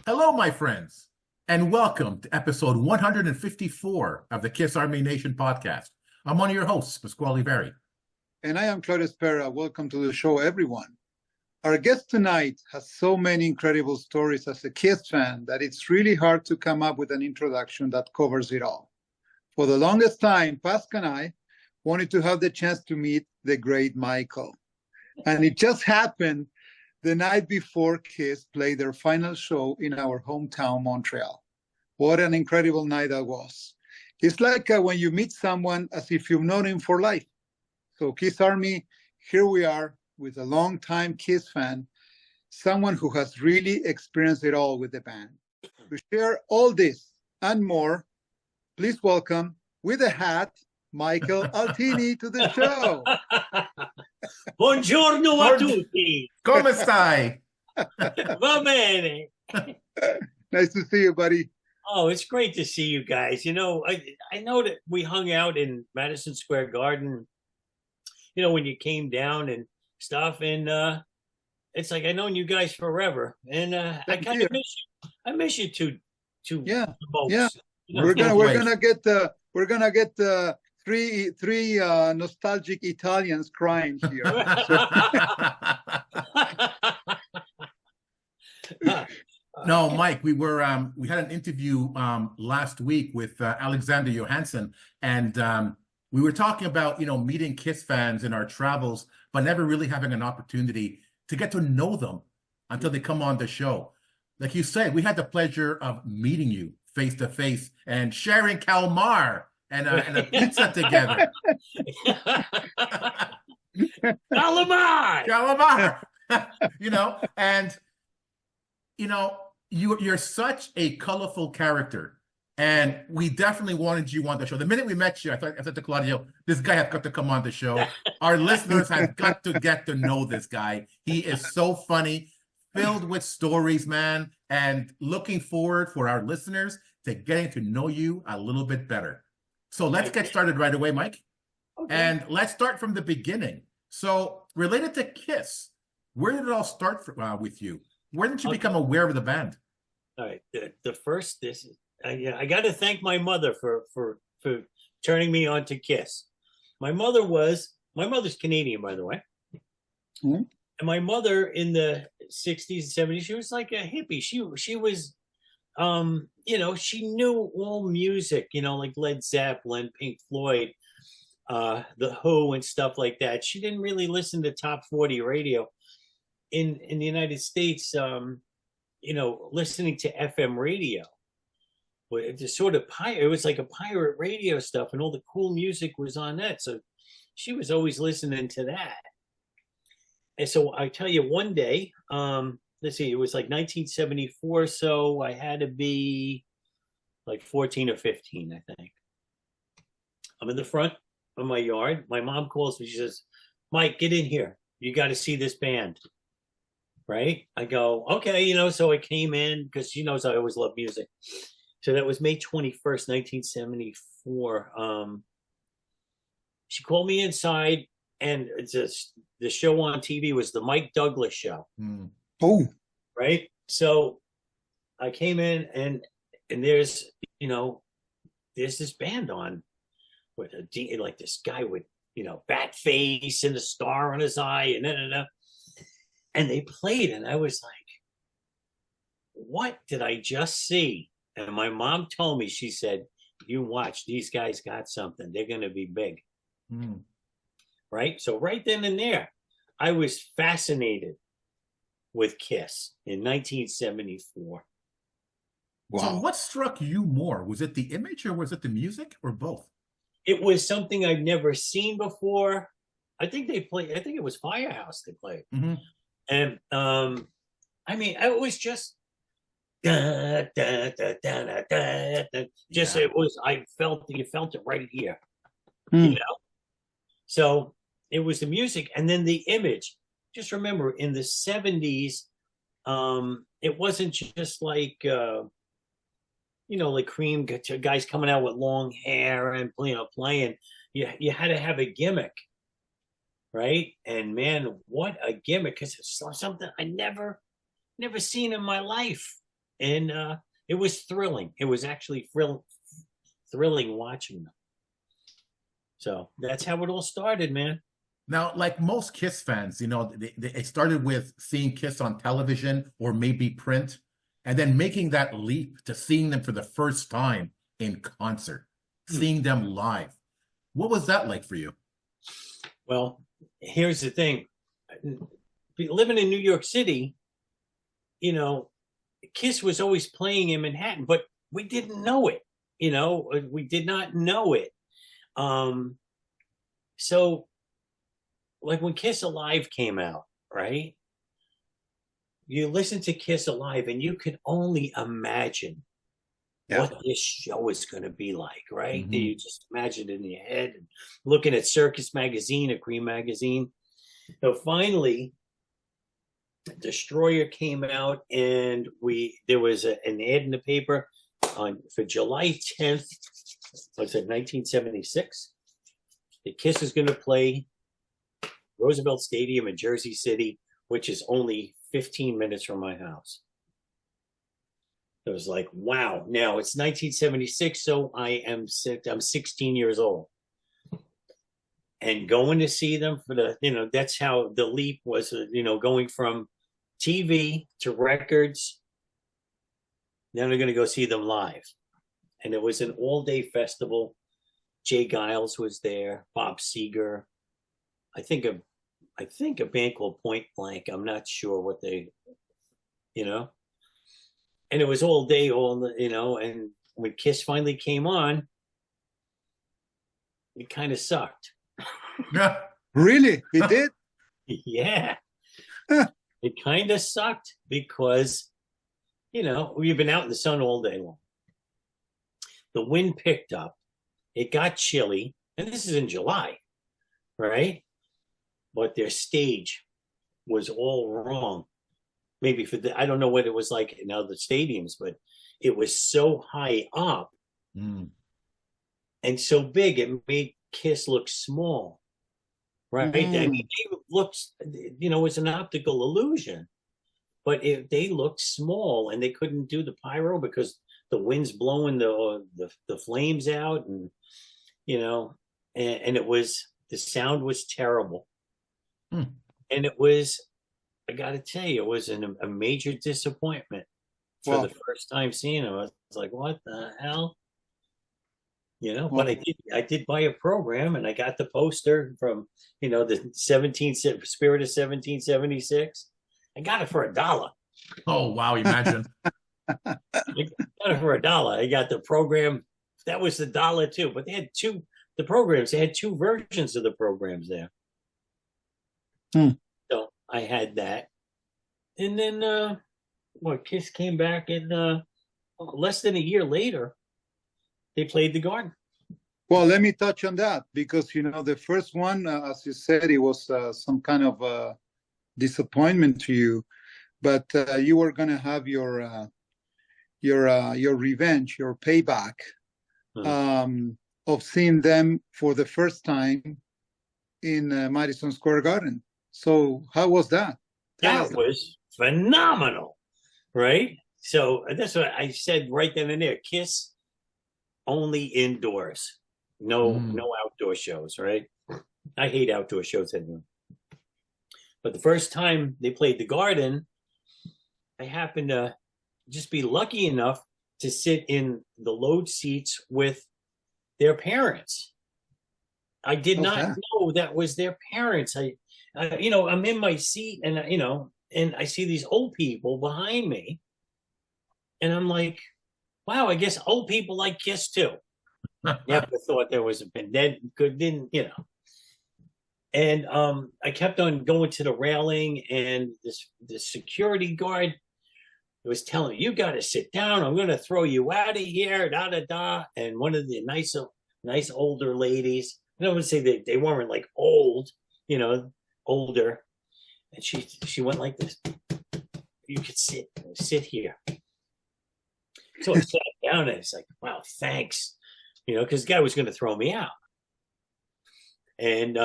Hello, my friends, and welcome to episode 154 of the Kiss Army Nation podcast. I'm one of your hosts, Pasquale Veri. And I am Claudio Spera. Welcome to the show, everyone. Our guest tonight has so many incredible stories as a Kiss fan that it's really hard to come up with an introduction that covers it all. For the longest time, Pascal and I wanted to have the chance to meet the great Michael. And it just happened the night before Kiss played their final show in our hometown, Montreal. What an incredible night that was. It's like when you meet someone as if you've known him for life. So Kiss Army, here we are with a long-time Kiss fan, someone who has really experienced it all with the band. To share all this and more, please welcome, with a hat, Michael Altini to the show. Buongiorno a tutti. Come stai? Va bene. Nice to see you, buddy. Oh, it's great to see you guys. You know, I know that we hung out in Madison Square Garden, you know, when you came down and stuff. And it's like I've known you guys forever. And I kind of miss you. I miss you too. Yeah. Folks. Yeah. You know? We're gonna get three nostalgic Italians crying here. No, Mike, we had an interview last week with Alexander Johansson, and we were talking about, you know, meeting Kiss fans in our travels, but never really having an opportunity to get to know them until they come on the show. Like you said, we had the pleasure of meeting you face to face and sharing calamari and a pizza together. Calamari! You know, and you know, you're such a colorful character, and we definitely wanted you on the show. The minute we met you, I said to Claudio, this guy has got to come on the show. Our listeners have got to get to know this guy. He is so funny, filled with stories, man, and looking forward for our listeners to getting to know you a little bit better. So let's get started right away, Mike. Okay. And let's start from the beginning. So related to Kiss, where did it all start with you? Where did you become aware of the band? All right. The first, I got to thank my mother for turning me on to Kiss. My mother's Canadian, by the way. Mm-hmm. And my mother in the 60s and 70s, she was like a hippie. She was, you know, she knew all music, you know, like Led Zeppelin, Pink Floyd, The Who and stuff like that. She didn't really listen to top 40 radio. In the United States, you know, listening to FM radio, it was like a pirate radio stuff, and all the cool music was on that. So she was always listening to that. And so I tell you, one day, let's see, it was like 1974, so I had to be like 14 or 15, I think. I'm in the front of my yard. My mom calls me. She says, "Mike, get in here. You got to see this band." Right? I go, okay, you know, so I came in because she knows I always love music. So that was May 21st, 1974. She called me inside, and the show on TV was the Mike Douglas Show. Mm. Oh. Right? So I came in, and there's, you know, there's this band on with like this guy with, you know, bat face and a star on his eye, and they played, and I was like, what did I just see? And my mom told me, she said, you watch, these guys got something. They're going to be big. Mm. Right? So right then and there, I was fascinated with Kiss in 1974. Wow. So what struck you more? Was it the image, or was it the music, or both? It was something I've never seen before. I think it was Firehouse they played. Mm-hmm. And I mean, it was just it was, you felt it right here, you know. So it was the music, and then the image. Just remember, in the 70s, it wasn't just like you know, like Cream guys coming out with long hair and, you know, playing. You had to have a gimmick. Right? And man, what a gimmick, because it's something I never seen in my life. and it was thrilling. It was actually thrilling watching them. So that's how it all started, man. Now, like most Kiss fans, you know, they started with seeing Kiss on television or maybe print, and then making that leap to seeing them for the first time in concert, seeing them live. What was that like for you? Well, here's the thing. Living in New York City, you know, Kiss was always playing in Manhattan, but we didn't know it. You know, we did not know it. So like when Kiss Alive came out, right? You listen to Kiss Alive and you could only imagine what this show is going to be like, right? Mm-hmm. You just imagine it in your head and looking at Circus Magazine, a Cream magazine. So finally, Destroyer came out, and there was an ad in the paper for July 10th, what's it, 1976? The Kiss is going to play Roosevelt Stadium in Jersey City, which is only 15 minutes from my house. It was like, wow. Now it's 1976, so I'm 16 years old. And going to see them for that's how the leap was, going from TV to records. Then we're going to go see them live. And it was an all-day festival. Jay Giles was there, Bob Seger. I think a band called Point Blank. I'm not sure what they, and it was all day, and when Kiss finally came on, it kind of sucked. Really? It did? Yeah. It kind of sucked because, we've been out in the sun all day long. The wind picked up. It got chilly. And this is in July, right? But their stage was all wrong. Maybe I don't know what it was like in other stadiums, but it was so high up and so big, it made Kiss look small, right? I mean, they looked, it was an optical illusion, but they looked small, and they couldn't do the pyro because the wind's blowing the flames out, and and the sound was terrible. And it was, I got to tell you, it was a major disappointment for the first time seeing them. I was like, what the hell? But I did buy a program, and I got the poster from, the Spirit of 1776. I got it for $1. Oh, wow. Imagine. I got it for $1. I got the program. That was $1 too, but they had they had two versions of the programs there. So I had that. And then, Kiss came back, and less than a year later, they played the Garden. Well, let me touch on that, because, the first one, as you said, it was some kind of disappointment to you, but you were going to have your revenge, your payback of seeing them for the first time in Madison Square Garden. So how was that? That was phenomenal, right? So that's what I said right then and there. Kiss only indoors, no outdoor shows, right? I hate outdoor shows anyway. But the first time they played the Garden, I happened to just be lucky enough to sit in the load seats with their parents. I did not know that was their parents. I'm in my seat, and and I see these old people behind me, and I'm like, wow, I guess old people like Kiss too. Never thought there was a pandemic. Didn't. And I kept on going to the railing, and the security guard was telling me, "You got to sit down. I'm going to throw you out of here." Da da da. And one of the nice older ladies, I don't want to say they weren't like old, older, and she went like this. You could sit here. So I sat down, and it's like, wow, thanks, because the guy was going to throw me out. And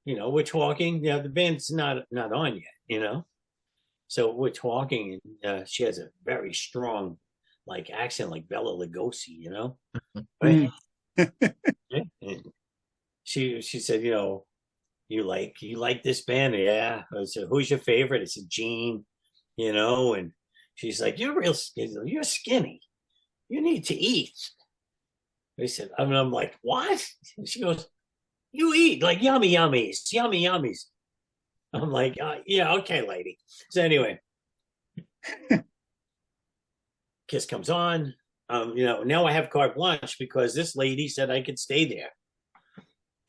we're talking. The band's not on yet, So we're talking, and she has a very strong, like, accent, like Bela Lugosi, you know? Right? Yeah. And she said, you like this band? Yeah. I said, who's your favorite? I said, Gene, and she's like, you're skinny. You need to eat. I said, I'm like, what? And she goes, you eat like yummy yummies, yummy yummies. I'm like, yeah, okay, lady. So anyway, Kiss comes on. Now I have carte blanche because this lady said I could stay there.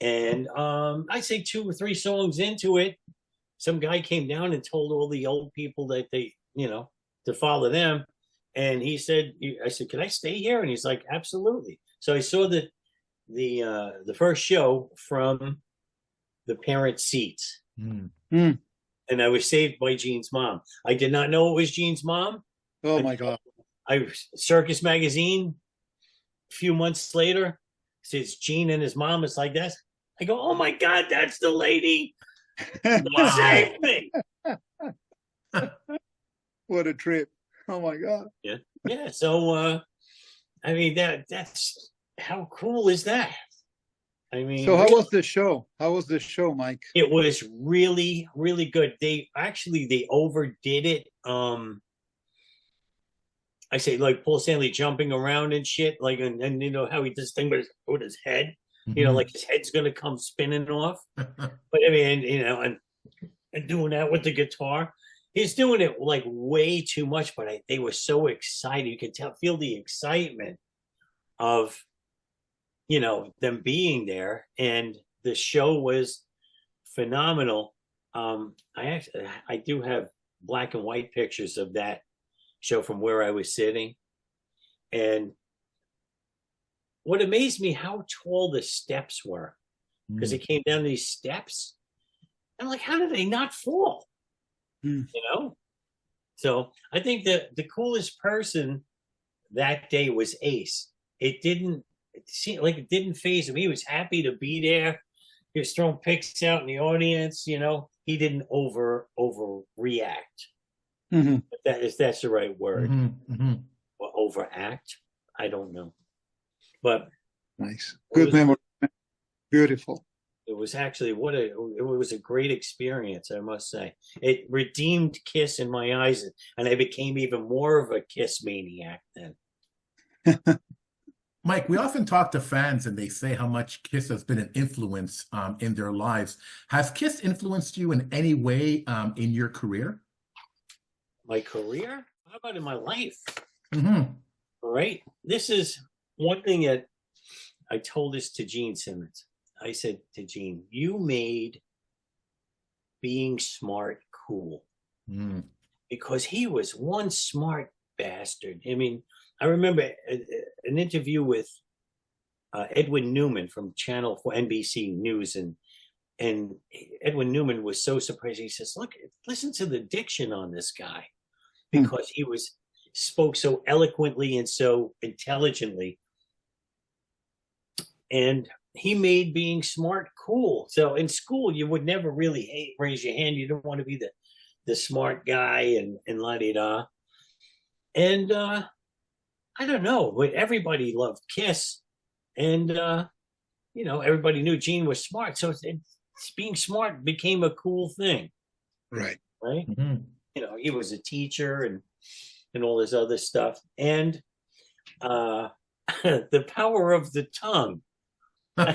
And I say 2 or 3 songs into it, some guy came down and told all the old people that they, to follow them. And he said, I said, can I stay here? And he's like, absolutely. So I saw the first show from the parent seats. And I was saved by Gene's mom. I did not know it was Gene's mom. Oh my God. Circus Magazine, a few months later, says Gene and his mom. It's like that. I go, oh my God, that's the lady that saved me. What a trip. Oh my God. Yeah. Yeah. So I mean that's how cool is that? I mean, so how was the show? How was the show, Mike? It was really, really good. They overdid it. I say, like, Paul Stanley jumping around and shit, like, and you know how he does thing with his head, like his head's gonna come spinning off. But I mean, and doing that with the guitar, he's doing it like way too much. But they were so excited. You could feel the excitement of, them being there, and the show was phenomenal. I do have black and white pictures of that show from where I was sitting. And what amazed me, how tall the steps were, because it came down these steps. I'm like, how did they not fall? So I think that the coolest person that day was Ace. It didn't faze him. He was happy to be there. He was throwing picks out in the audience. He didn't overreact. If that's the right word. Or overact, I don't know. But nice, good memory, beautiful. It was actually it was a great experience, I must say. It redeemed Kiss in my eyes, and I became even more of a Kiss maniac then. Mike, we often talk to fans and they say how much Kiss has been an influence in their lives. Has Kiss influenced you in any way in your career? My career? How about in my life? All right. This is one thing that I told this to Gene Simmons. I said to Gene, you made being smart cool. Because he was one smart bastard. I mean, I remember an interview with Edwin Newman from Channel 4 NBC News, and Edwin Newman was so surprised. He says, "Look, listen to the diction on this guy, because he spoke so eloquently and so intelligently, and he made being smart cool. So in school, you would never really raise your hand. You don't want to be the smart guy and la-di-da. And I don't know, but everybody loved Kiss, and everybody knew Gene was smart. So being smart became a cool thing, right? He was a teacher and all this other stuff, and the power of the tongue. As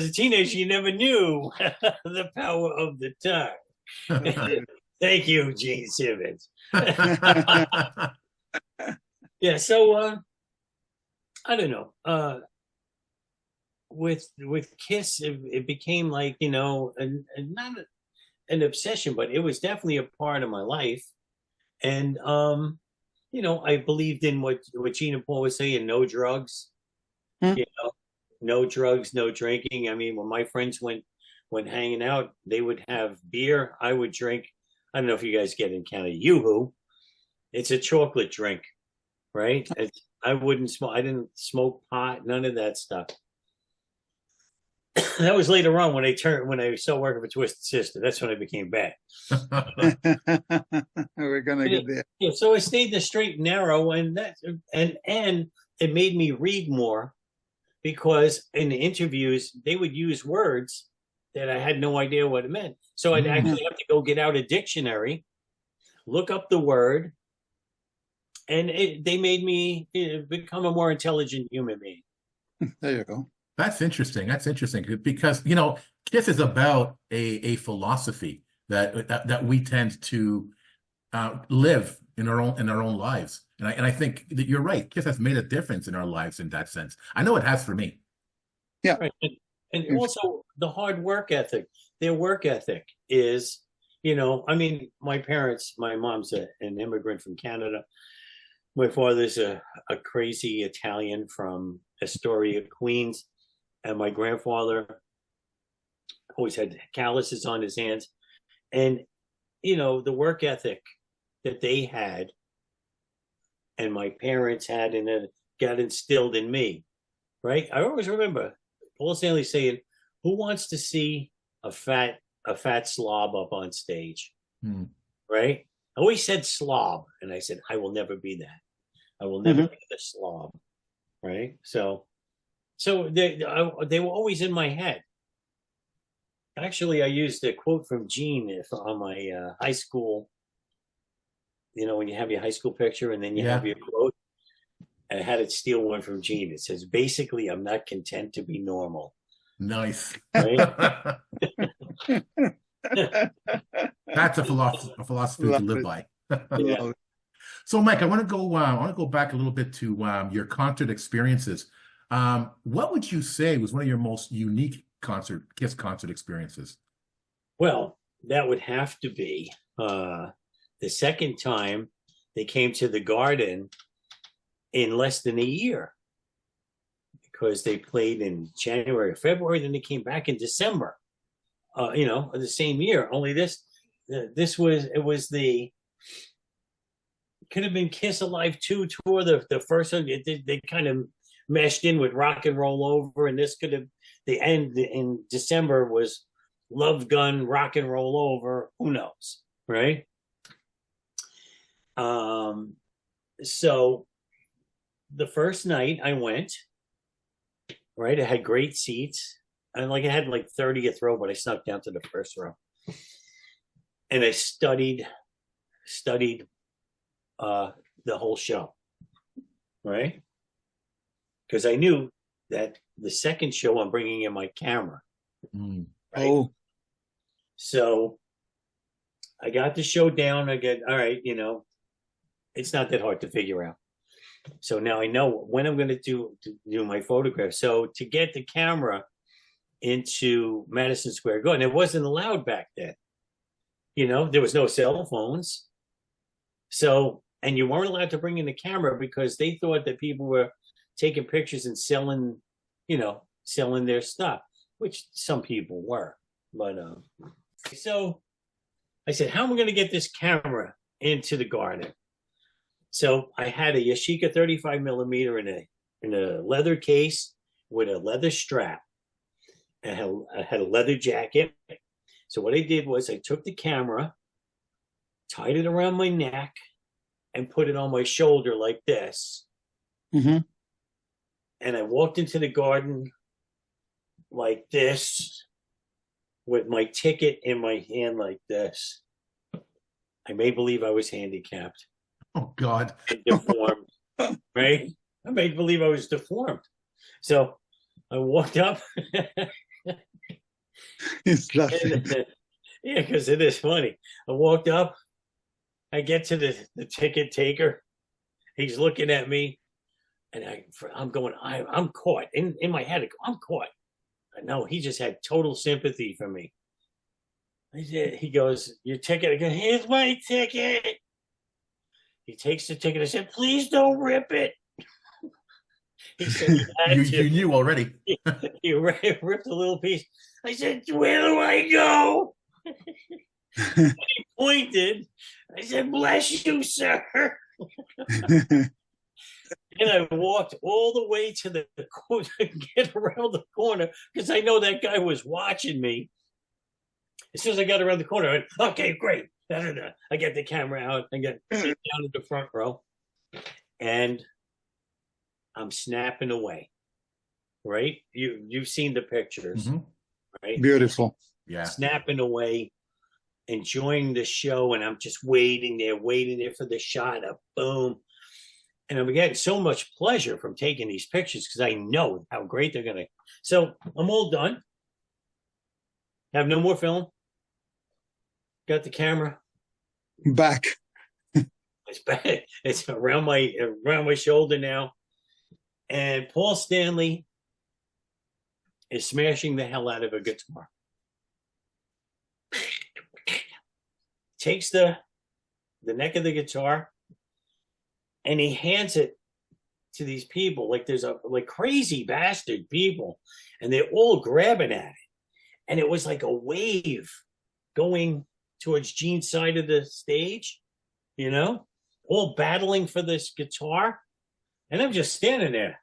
a teenager, you never knew the power of the tongue. Thank you, Gene Simmons. Yeah, so I don't know. With Kiss, it became like, not an obsession, but it was definitely a part of my life. And I believed in what Gene and Paul was saying, no drugs. No drugs, no drinking. I mean, when my friends went hanging out, they would have beer. I would drink. I don't know if you guys get in Canada, Yoo-hoo. It's a chocolate drink, right? I wouldn't smoke. I didn't smoke pot, none of that stuff. That was later on when I started working for Twisted Sister. That's when I became bad. We're gonna get there. Yeah, so I stayed the straight and narrow, and it made me read more because in the interviews they would use words that I had no idea what it meant. So I'd actually have to go get out a dictionary, look up the word, and they made me become a more intelligent human being. There you go. That's interesting. That's interesting because, you know, KISS is about a philosophy that we tend to live in our own lives. And I think that you're right. KISS has made a difference in our lives in that sense. I know it has for me. Yeah. Right. And also the hard work ethic. Their work ethic is, you know, I mean, my mom's an immigrant from Canada. My father's a crazy Italian from Astoria, Queens. And my grandfather always had calluses on his hands. And, you know, the work ethic that they had and my parents had, and it got instilled in me, right? I always remember Paul Stanley saying, "Who wants to see a fat slob up on stage?" Right? I always said slob, and I said, I will never be that. I will never be the slob, right? So they were always in my head. Actually, I used a quote from Gene on my high school. You know, when you have your high school picture and then you have your quote, I had it steal one from Gene. It says, basically, I'm not content to be normal. Nice. Right? That's a philosophy to live by. Yeah. So, Mike, I want to go back a little bit to your concert experiences. What would you say was one of your most unique KISS concert experiences? Well, that would have to be the second time they came to the Garden in less than a year, because they played in January or February, then they came back in December, you know, the same year. Only could have been Kiss Alive 2 tour, the first one. They kind of meshed in with Rock and Roll Over, and this could have, the end in December was Love Gun, Rock and Roll Over. Who knows, right? So the first night I went, right, I had great seats. And I had like 30th row, but I snuck down to the first row. And I studied the whole show, right? Because I knew that the second show I'm bringing in my camera. Right? Oh. So I got the show down. I get, all right, you know, it's not that hard to figure out. So now I know when I'm going to do my photograph. So to get the camera into Madison Square Garden, it wasn't allowed back then. You know, there was no cell phones. So, and you weren't allowed to bring in the camera because they thought that people were taking pictures and selling their stuff, which some people were. But so I said, how am I going to get this camera into the Garden? So I had a Yashica 35 millimeter in a leather case with a leather strap. I had a leather jacket. So what I did was I took the camera, tied it around my neck, and put it on my shoulder like this. And I walked into the Garden like this with my ticket in my hand like this. I made believe I was handicapped. Oh, God. Deformed, right? I made believe I was deformed. So I walked up. He's laughing. Yeah, because it is funny. I walked up. I get to the ticket taker. He's looking at me. And I'm going, I'm caught. In my head, I go, I'm caught. No, he just had total sympathy for me. He goes, your ticket? I go, here's my ticket. He takes the ticket. I said, please don't rip it. He said, you knew already. He ripped a little piece. I said, where do I go? He pointed. I said, bless you, sir. And I walked all the way to the corner, get around the corner, because I know that guy was watching me. As soon as I got around the corner, I went, okay, great. I get the camera out. I get sit down in the front row, and I'm snapping away. Right? You've seen the pictures, right? Beautiful. Yeah. Snapping away, enjoying the show, and I'm just waiting there for the shot of boom. And I'm getting so much pleasure from taking these pictures because I know how great they're gonna. So I'm all done. Have no more film. Got the camera. Back. It's back. It's around my shoulder now. And Paul Stanley is smashing the hell out of a guitar. Takes the neck of the guitar and he hands it to these people like there's like crazy bastard people, and they're all grabbing at it. And it was like a wave going towards Gene's side of the stage, all battling for this guitar. And I'm just standing there.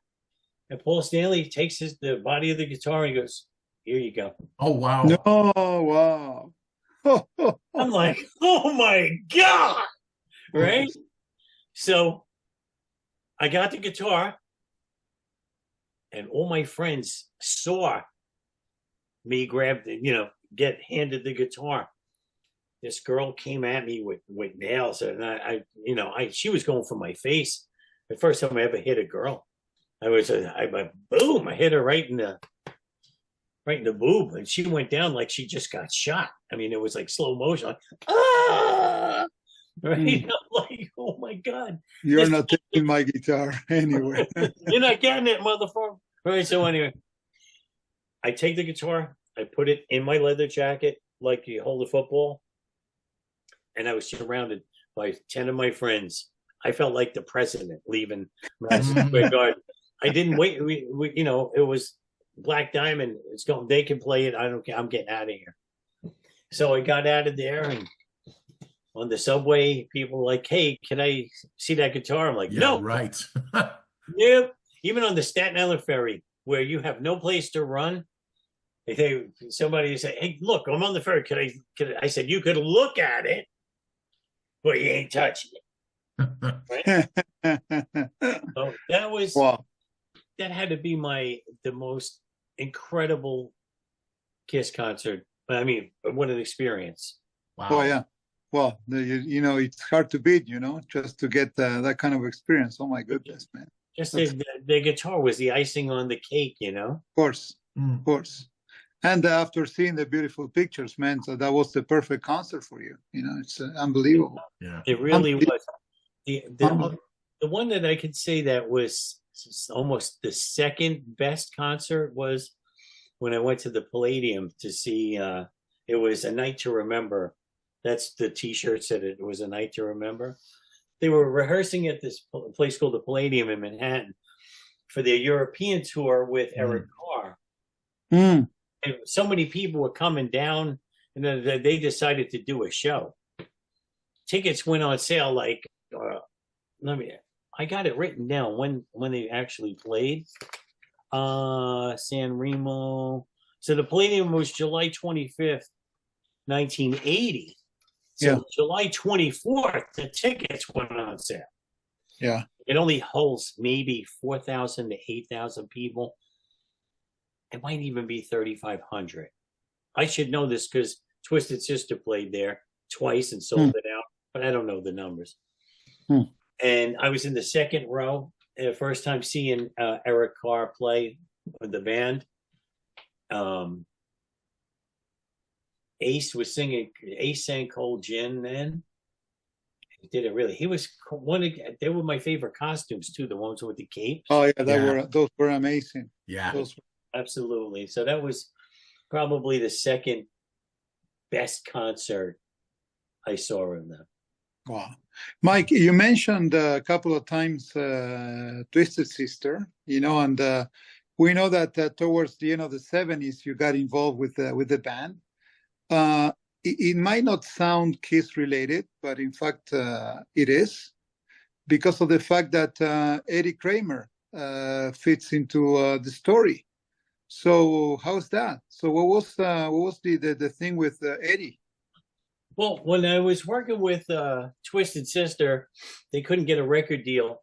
And Paul Stanley takes the body of the guitar and he goes, here you go. Oh, wow. No, wow. I'm like, oh my God. Right? So I got the guitar and all my friends saw me grab get handed the guitar. This girl came at me with nails, and she was going for my face. The first time I ever hit a girl, I boom! I hit her right in the boob, and she went down like she just got shot. I mean, it was like slow motion, like ah, right? I'm like, oh my God! You're not taking my guitar anyway. You're not getting it, motherfucker! Right? So anyway, I take the guitar, I put it in my leather jacket like you hold a football. And I was surrounded by 10 of my friends. I felt like the president leaving Madison Square Garden. I didn't wait. We it was Black Diamond. It's going. They can play it. I don't care. I'm getting out of here. So I got out of there, and on the subway, people were like, "Hey, can I see that guitar?" I'm like, Yeah, "No, right." nope." Even on the Staten Island ferry, where you have no place to run, somebody say, "Hey, look, I'm on the ferry. Can I said, "You could look at it, but you ain't touching it." Right? So that was that had to be the most incredible Kiss concert. I mean, what an experience! Wow. Oh yeah. Well, it's hard to beat, just to get that kind of experience. Oh my goodness, man! Just the guitar was the icing on the cake, Of course, of course. And after seeing the beautiful pictures, man, so that was the perfect concert for you. It's unbelievable. Yeah, it really was. The one that I could say that was almost the second best concert was when I went to the Palladium to see. It was A Night to Remember. That's the T-shirt said it was A Night to Remember. They were rehearsing at this place called the Palladium in Manhattan for their European tour with Eric Carr. And so many people were coming down, and then they decided to do a show. Tickets went on sale like I got it written down when they actually played. San Remo. So the Palladium was July 25th, 1980. So July 24th, the tickets went on sale. Yeah. It only holds maybe 4,000 to 8,000 people. It might even be 3,500. I should know this because Twisted Sister played there twice and sold it out, but I don't know the numbers. And I was in the second row, the first time seeing Eric Carr play with the band. Ace was singing. Ace sang Cold Gin then. He did it really. He was they were my favorite costumes too. The ones with the capes. Oh yeah, those were amazing. Yeah, absolutely. So that was probably the second best concert I saw of them. Wow, Mike, you mentioned a couple of times Twisted Sister. And we know that towards the end of the 70s, you got involved with the band. It might not sound Kiss related, but in fact it is. because of the fact that Eddie Kramer fits into the story. So how's that? So what was the thing with Eddie? Well, when I was working with Twisted Sister, they couldn't get a record deal.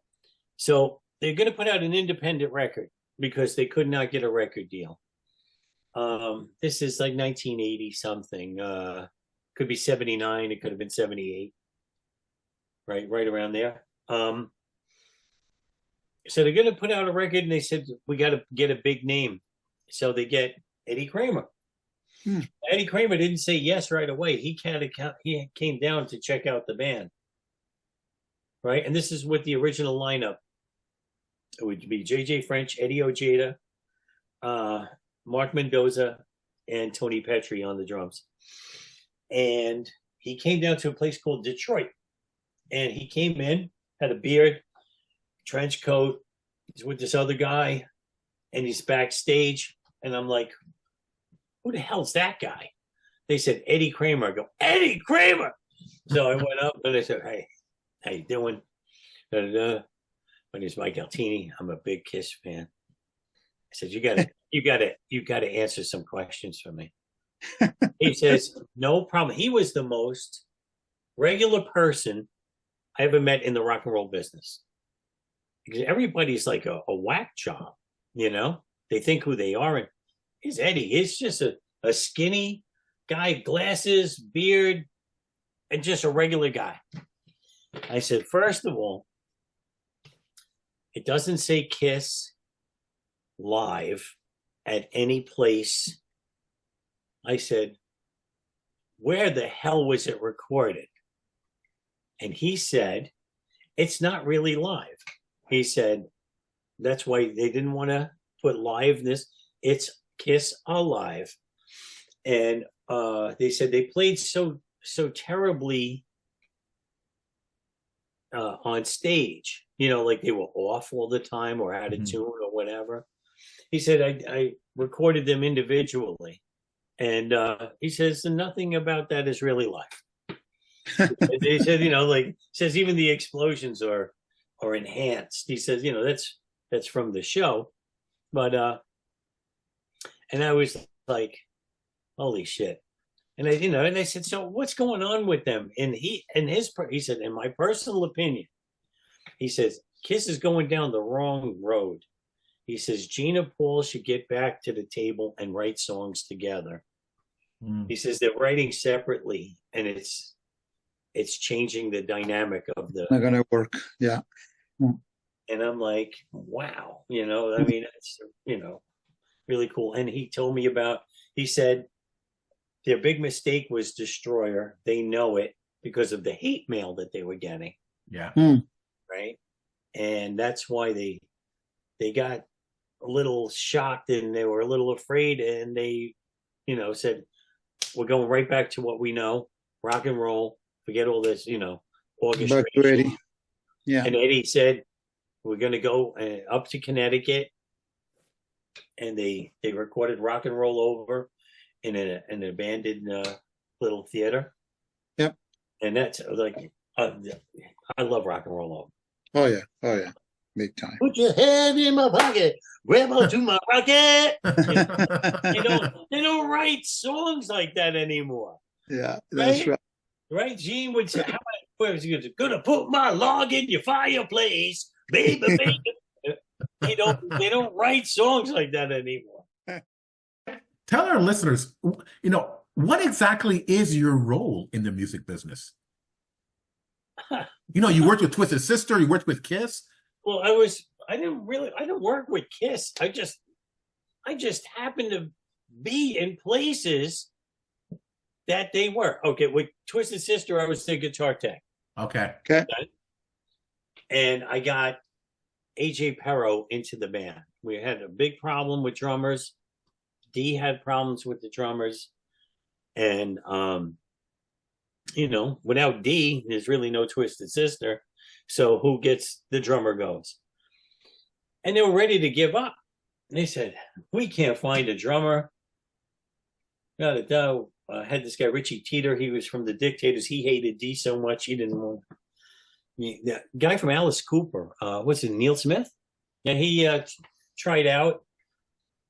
So they're going to put out an independent record because they could not get a record deal. This is like 1980 something. Could be 79. It could have been 78. Right around there. So they're going to put out a record, and they said, we got to get a big name. So they get Eddie Kramer. Eddie Kramer didn't say yes right away. He came down to check out the band. Right? And this is with the original lineup. It would be J.J. French, Eddie Ojeda, Mark Mendoza, and Tony Petrie on the drums. And he came down to a place called Detroit. And he came in, had a beard, trench coat. He's with this other guy, and he's backstage. And I'm like, who the hell's that guy? They said, Eddie Kramer. I go, Eddie Kramer. So I went up and I said, hey, how you doing? My name's Mike Altini. I'm a big KISS fan. I said, you gotta answer some questions for me. He says, no problem. He was the most regular person I ever met in the rock and roll business. Because everybody's like a whack job, you know? They think who they are. And he's Eddie. He's just a skinny guy, glasses, beard, and just a regular guy. I said, first of all, it doesn't say KISS live at any place. I said, where the hell was it recorded? And he said, it's not really live. He said, that's why they didn't want to put live in this. It's KISS Alive. And they said they played so terribly on stage, you know, like they were off all the time or out of tune or whatever. He said, I recorded them individually. And he says, nothing about that is really live. He said, you know, like, says even the explosions are enhanced. He says, you know, that's from the show. But, and I was like, holy shit. And I said, so what's going on with them? And he said, in my personal opinion, he says, KISS is going down the wrong road. He says, Gina Paul should get back to the table and write songs together. He says they're writing separately, and it's changing the dynamic of the. Not gonna work. Yeah. And I'm like, wow, you know, I mean, it's, you know, really cool. And he told me he said their big mistake was Destroyer. They know it because of the hate mail that they were getting. Yeah. Right. And that's why they got a little shocked and they were a little afraid, and they, you know, said, we're going right back to what we know, rock and roll, forget all this, you know, orchestration. Back to Eddie. Yeah. And Eddie said, we're going to go up to Connecticut, and they recorded Rock and Roll Over in an abandoned little theater. Yep. And that's like, I love Rock and Roll Oh Over. yeah, big time. Put your head in my pocket, grab onto my rocket. They don't write songs like that anymore. Yeah, that's right. Right? Gene would say, how was he gonna put my log in your fireplace, baby, baby. They don't write songs like that anymore. Tell our listeners, you know, what exactly is your role in the music business? You know, you worked with Twisted Sister, you worked with KISS. Well, I didn't work with KISS. I just happened to be in places that they were. Okay, with Twisted Sister, I was the guitar tech. Okay. And I got AJ Perro into the band. We had a big problem with drummers. D had problems with the drummers. And, you know, without D, there's really no Twisted Sister. So who gets the drummer goes. And they were ready to give up. And they said, we can't find a drummer. Had this guy, Richie Teeter. He was from the Dictators. He hated D so much he didn't want. the guy from Alice Cooper, what's it, Neil Smith? Yeah, he tried out,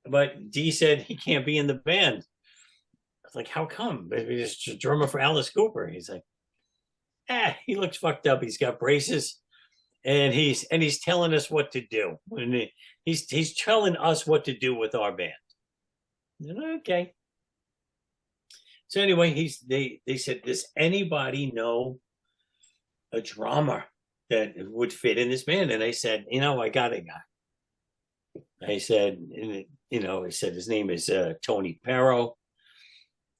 but Dee said he can't be in the band. I was like, how come? He's a drummer for Alice Cooper. He's like, he looks fucked up. He's got braces, and he's telling us what to do. And he's telling us what to do with our band. Okay. So anyway, they said, does anybody know a drummer that would fit in this band? And I said, I got a guy. I said, I said his name is Tony Perro.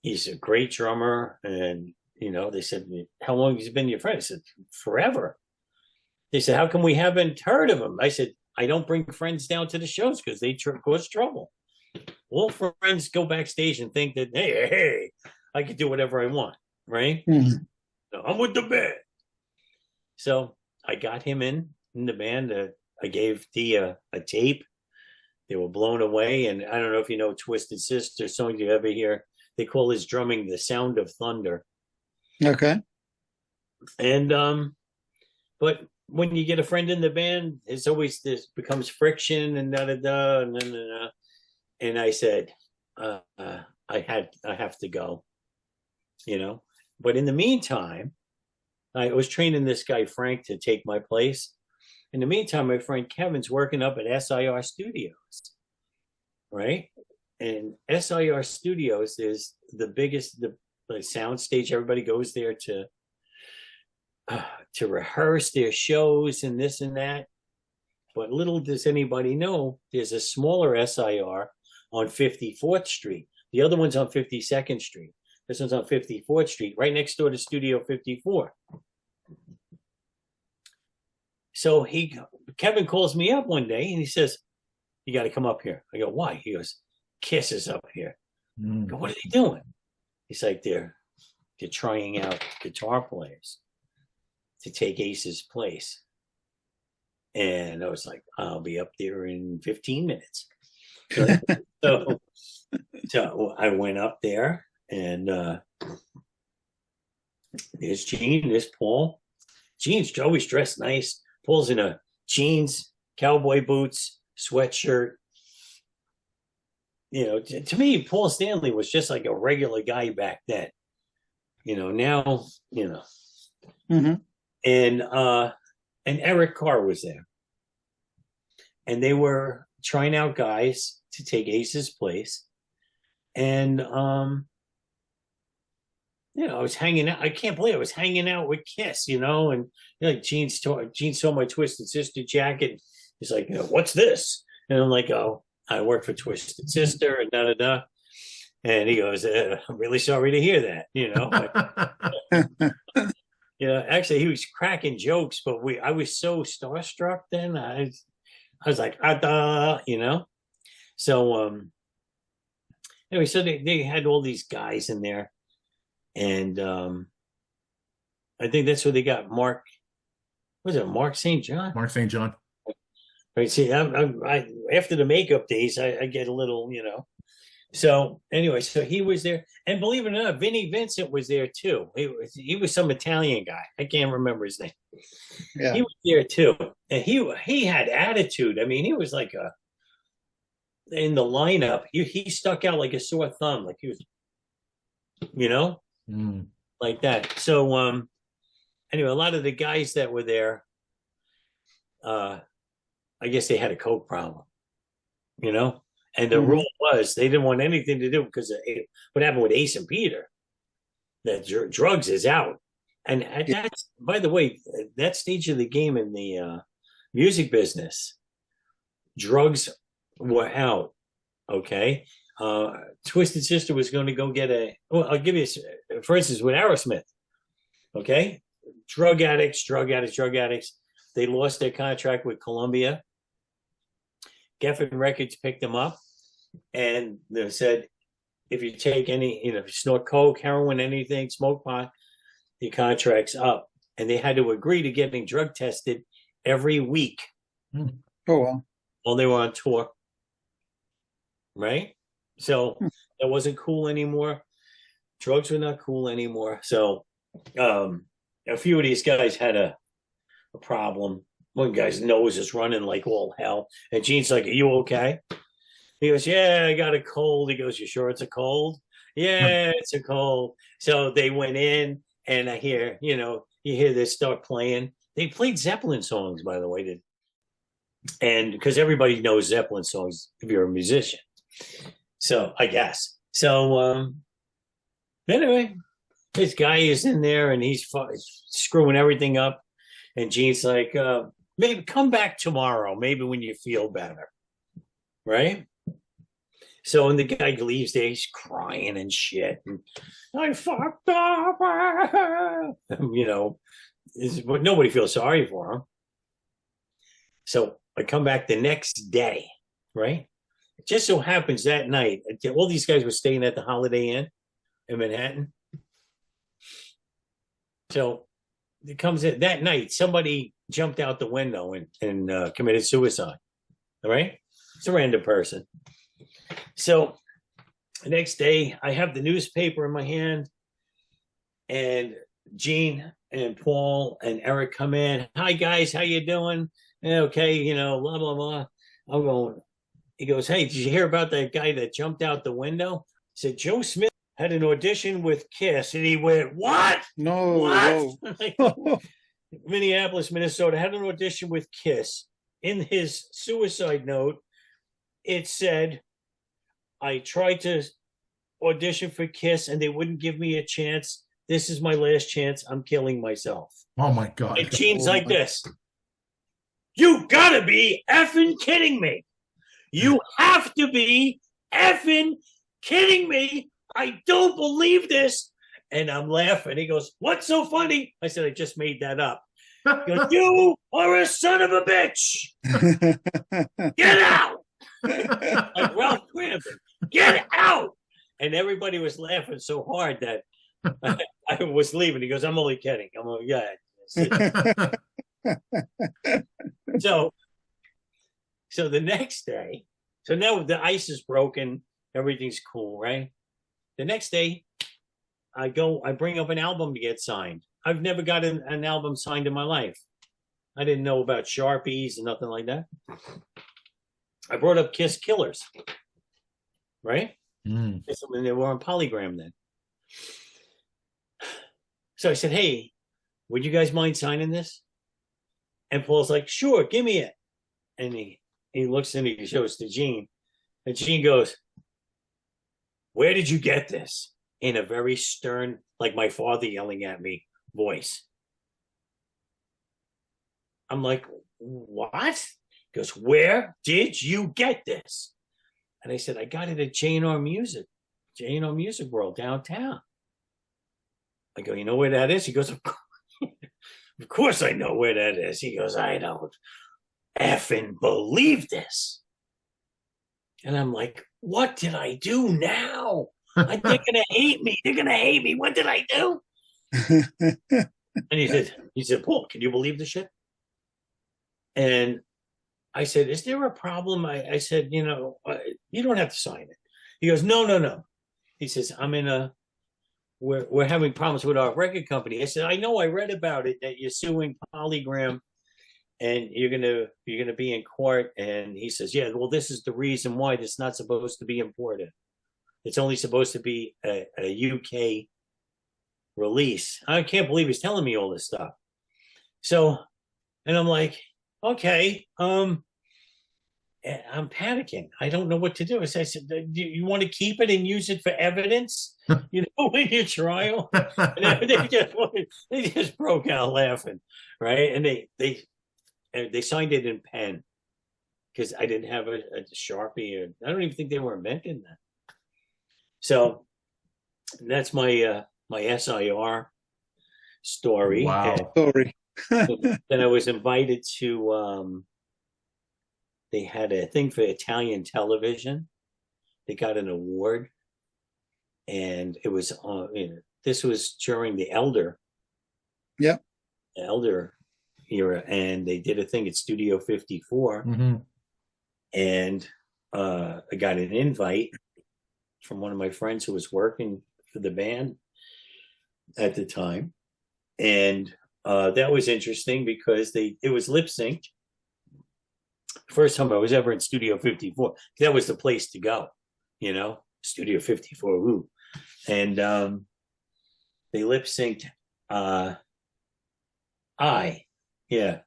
He's a great drummer. And, they said, how long has he been your friend? I said, forever. They said, how come we haven't heard of him? I said, I don't bring friends down to the shows because they cause trouble. All friends go backstage and think that, hey, I can do whatever I want, right? Mm-hmm. So I'm with the band. So I got him in the band. I gave Dia a tape. They were blown away. And I don't know if you know Twisted Sister song you ever hear. They call his drumming the sound of thunder. Okay. And but when you get a friend in the band, it's always this becomes friction and da-da-da and da-da-da. And I said, I have to go, But in the meantime, I was training this guy, Frank, to take my place. In the meantime, my friend Kevin's working up at SIR Studios, right? And SIR Studios is the biggest, the sound stage. Everybody goes there to rehearse their shows and this and that. But little does anybody know, there's a smaller SIR on 54th Street. The other one's on 52nd Street. This one's on 54th Street, right next door to Studio 54. So Kevin calls me up one day and he says, you got to come up here. I go, why? He goes, Kiss is up here. I go, what are they doing? He's like, they're trying out guitar players to take Ace's place. And I was like, I'll be up there in 15 minutes. So I went up there and there's Gene, there's Paul. Gene's always dressed nice. Paul's in a jeans, cowboy boots, sweatshirt. To me, Paul Stanley was just like a regular guy back then. Now, Mm-hmm. And Eric Carr was there. And they were trying out guys to take Ace's place. And I was hanging out. I can't believe I was hanging out with Kiss, and Gene saw my Twisted Sister jacket. He's like, what's this? And I'm like, oh, I work for Twisted Sister and da-da-da. And he goes, I'm really sorry to hear that, actually he was cracking jokes, but I was so starstruck then. I was like, So anyway, so they had all these guys in there. And I think that's where they got Mark. Was it Mark St. John? Mark St. John. Right. See, I after the makeup days, I get a little, So anyway, so he was there, and believe it or not, Vinnie Vincent was there too. He was some Italian guy. I can't remember his name. Yeah. He was there too, and he had attitude. I mean, he was like in the lineup. He stuck out like a sore thumb, like he was, like that. So anyway, a lot of the guys that were there, I guess they had a coke problem, and the rule was they didn't want anything to do because of what happened with Ace and Peter. That drugs is out, and that's, by the way, that stage of the game in the music business, drugs were out. Okay. Twisted Sister was going to go get I'll give you, for instance, with Aerosmith. Okay. Drug addicts. They lost their contract with Columbia. Geffen Records picked them up and they said, if you take any, if you snort coke, heroin, anything, smoke pot, your contract's up. And they had to agree to getting drug tested every week. Oh, well. While they were on tour. Right? So that wasn't cool anymore. Drugs were not cool anymore. So a few of these guys had to a problem. One guy's nose is running like all hell. And Gene's like, "Are you okay?" He goes, "Yeah, I got a cold." He goes, "You sure it's a cold?" "Yeah, it's a cold." So they went in, and I hear, you hear this start playing. They played Zeppelin songs, by the way, and because everybody knows Zeppelin songs if you're a musician. So I guess. So anyway, this guy is in there and he's screwing everything up. And Gene's like, maybe come back tomorrow, maybe when you feel better. Right? So when the guy leaves there, he's crying and shit. And I fucked up. But nobody feels sorry for him. So I come back the next day, right? It just so happens that night, all these guys were staying at the Holiday Inn in Manhattan. So it comes in that night, somebody jumped out the window and committed suicide. All right? It's a random person. So the next day, I have the newspaper in my hand, and Gene and Paul and Eric come in. "Hi, guys. How you doing?" "Okay, blah, blah, blah." I'm going, he goes, "Hey, did you hear about that guy that jumped out the window?" I said, "Joe Smith had an audition with KISS." And he went, "What?" No. "What?" Minneapolis, Minnesota had an audition with KISS. In his suicide note, it said, "I tried to audition for KISS and they wouldn't give me a chance. This is my last chance. I'm killing myself." Oh my God. And Gene's like this. "You gotta be effing kidding me. You have to be effing kidding me. I don't believe this." And I'm laughing. He goes, "What's so funny?" I said, "I just made that up." He goes, "You are a son of a bitch. Get out." Like Ralph Cramden, "Get out." And everybody was laughing so hard that I was leaving. He goes, "I'm only kidding." I'm like, "Yeah." So the next day, so now the ice is broken, everything's cool, right? The next day, I bring up an album to get signed. I've never got an album signed in my life. I didn't know about Sharpies and nothing like that. I brought up Kiss Killers, right? And they were on Polygram then. So I said, "Hey, would you guys mind signing this?" And Paul's like, "Sure, give me it." And he looks and he shows to Gene. And Gene goes, "Where did you get this?" In a very stern, like my father yelling at me, voice. I'm like, "What?" He goes, "Where did you get this?" And I said, "I got it at J&R Music World downtown." I go, "You know where that is?" He goes, "Of course I know where that is." He goes, "I don't effing believe this." And I'm like, "What did I do now? They're gonna hate me. They're gonna hate me. What did I do?" And he said, "Paul, can you believe this shit?" And I said, "Is there a problem?" I said, "You don't have to sign it." He goes, No. He says, we're having problems with our record company." I said, "I know, I read about it, that you're suing Polygram and you're gonna be in court." And he says, "Yeah, well, this is the reason why it's not supposed to be imported. It's only supposed to be a UK release." I can't believe he's telling me all this stuff. So, and I'm like, "Okay, I'm panicking. I don't know what to do." So I said, "Do you want to keep it and use it for evidence, in your trial?" And they just broke out laughing, right? And they signed it in pen because I didn't have a Sharpie, or I don't even think they were inventing that. So that's my SIR story. Wow. Sorry. Then I was invited to. They had a thing for Italian television. They got an award, and it was this was during the Elder era, and they did a thing at Studio 54, and I got an invite from one of my friends who was working for the band at the time, and that was interesting because it was lip synced. First time I was ever in Studio 54. That was the place to go, Studio 54. Woo. And they lip synced yeah.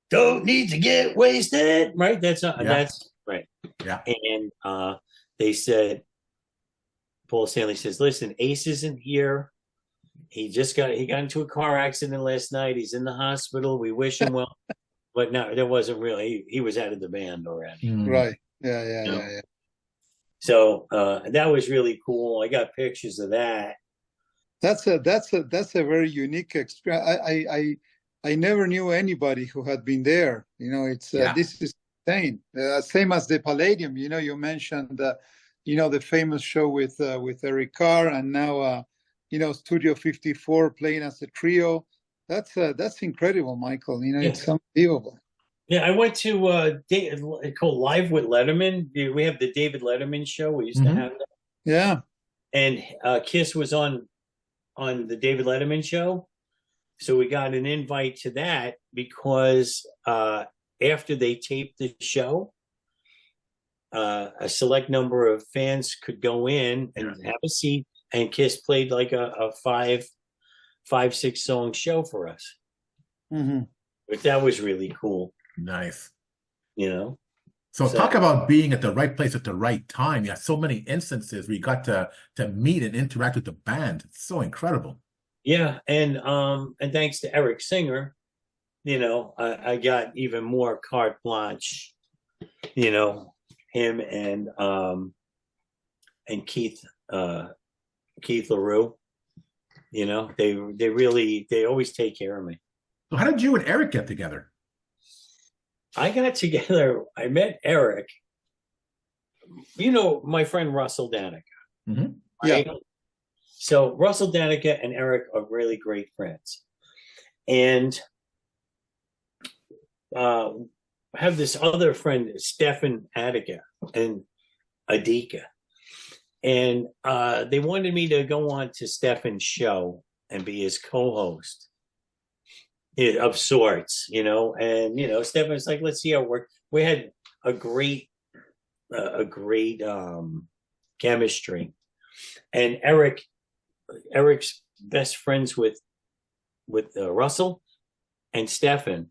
Don't need to get wasted. Right? That's right. Yeah. And they said, Paul Stanley says, listen, Ace isn't here. He got into a car accident last night. He's in the hospital. We wish him well. But no, that wasn't really. He was out of the band already. Right. Yeah. So that was really cool. I got pictures of that. That's a very unique experience. I never knew anybody who had been there. It's this is insane. Same as the Palladium. You mentioned the famous show with Eric Carr, and now Studio 54 playing as a trio. That's incredible, Michael. It's unbelievable. Yeah, I went to called Live with Letterman. We have the David Letterman show. We used to have that. Yeah. And Kiss was on the David Letterman show. So we got an invite to that because after they taped the show, a select number of fans could go in and have a seat, and Kiss played like a 5-6 song show for us. Mm-hmm. But that was really cool. Nice. So talk about being at the right place at the right time. You have so many instances where you got to meet and interact with the band. It's so incredible. Yeah, and thanks to Eric Singer, I got even more carte blanche. Him and Keith LaRue. They always take care of me. So how did you and Eric get together? I met Eric, my friend Russell Danica. Mm-hmm. Right? Yeah. So Russell Danica and Eric are really great friends. And I have this other friend, Stefan Adika and Adika. And they wanted me to go on to Stefan's show and be his co-host. Of sorts, and Stefan's like, let's see how it works. We had a great chemistry, and Eric's best friends with Russell and Stefan.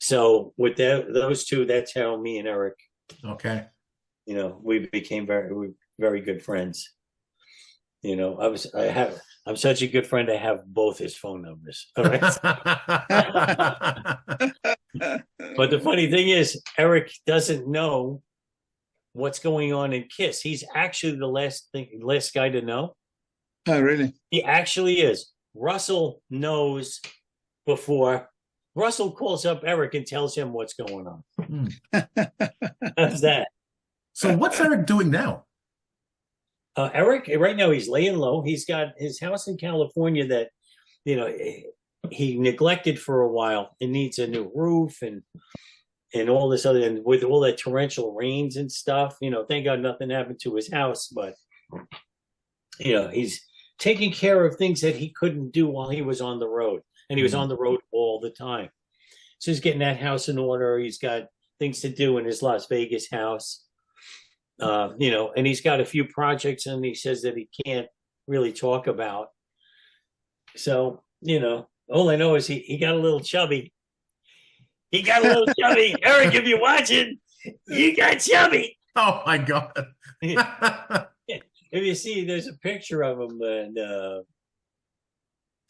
So with those two, that's how me and Eric, we became very good friends. I'm such a good friend. I have both his phone numbers. All right. But the funny thing is, Eric doesn't know what's going on in KISS. He's actually the last guy to know. Oh, really? He actually is. Russell knows before. Russell calls up Eric and tells him what's going on. How's that? So what's Eric doing now? Eric, right now he's laying low. He's got his house in California that, he neglected for a while. It needs a new roof and all this other, and with all that torrential rains and stuff, thank God nothing happened to his house, but he's taking care of things that he couldn't do while he was on the road, and he was on the road all the time. So he's getting that house in order. He's got things to do in his Las Vegas house. And he's got a few projects, and he says that he can't really talk about. So, all I know is he got a little chubby. He got a little chubby. Eric, if you're watching, you got chubby. Oh my God. If you see, there's a picture of him, and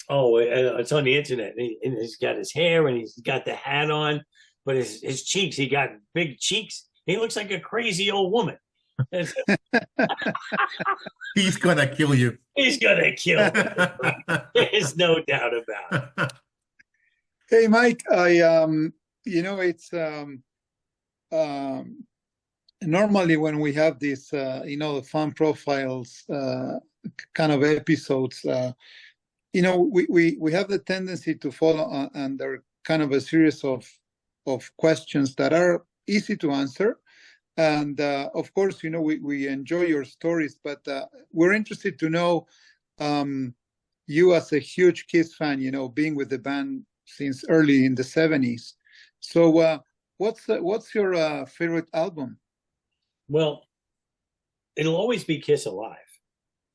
it's on the internet. And he's got his hair, and he's got the hat on, but his cheeks, he got big cheeks. He looks like a crazy old woman. He's gonna kill you. He's gonna kill you. There's no doubt about it. Hey, Mike, it's normally when we have these, the fan profiles kind of episodes, we have the tendency to follow under kind of a series of questions that are easy to answer. And of course, we enjoy your stories, but we're interested to know, you as a huge Kiss fan, you know, being with the band since early in the 70s. So what's your favorite album? Well, it'll always be Kiss Alive.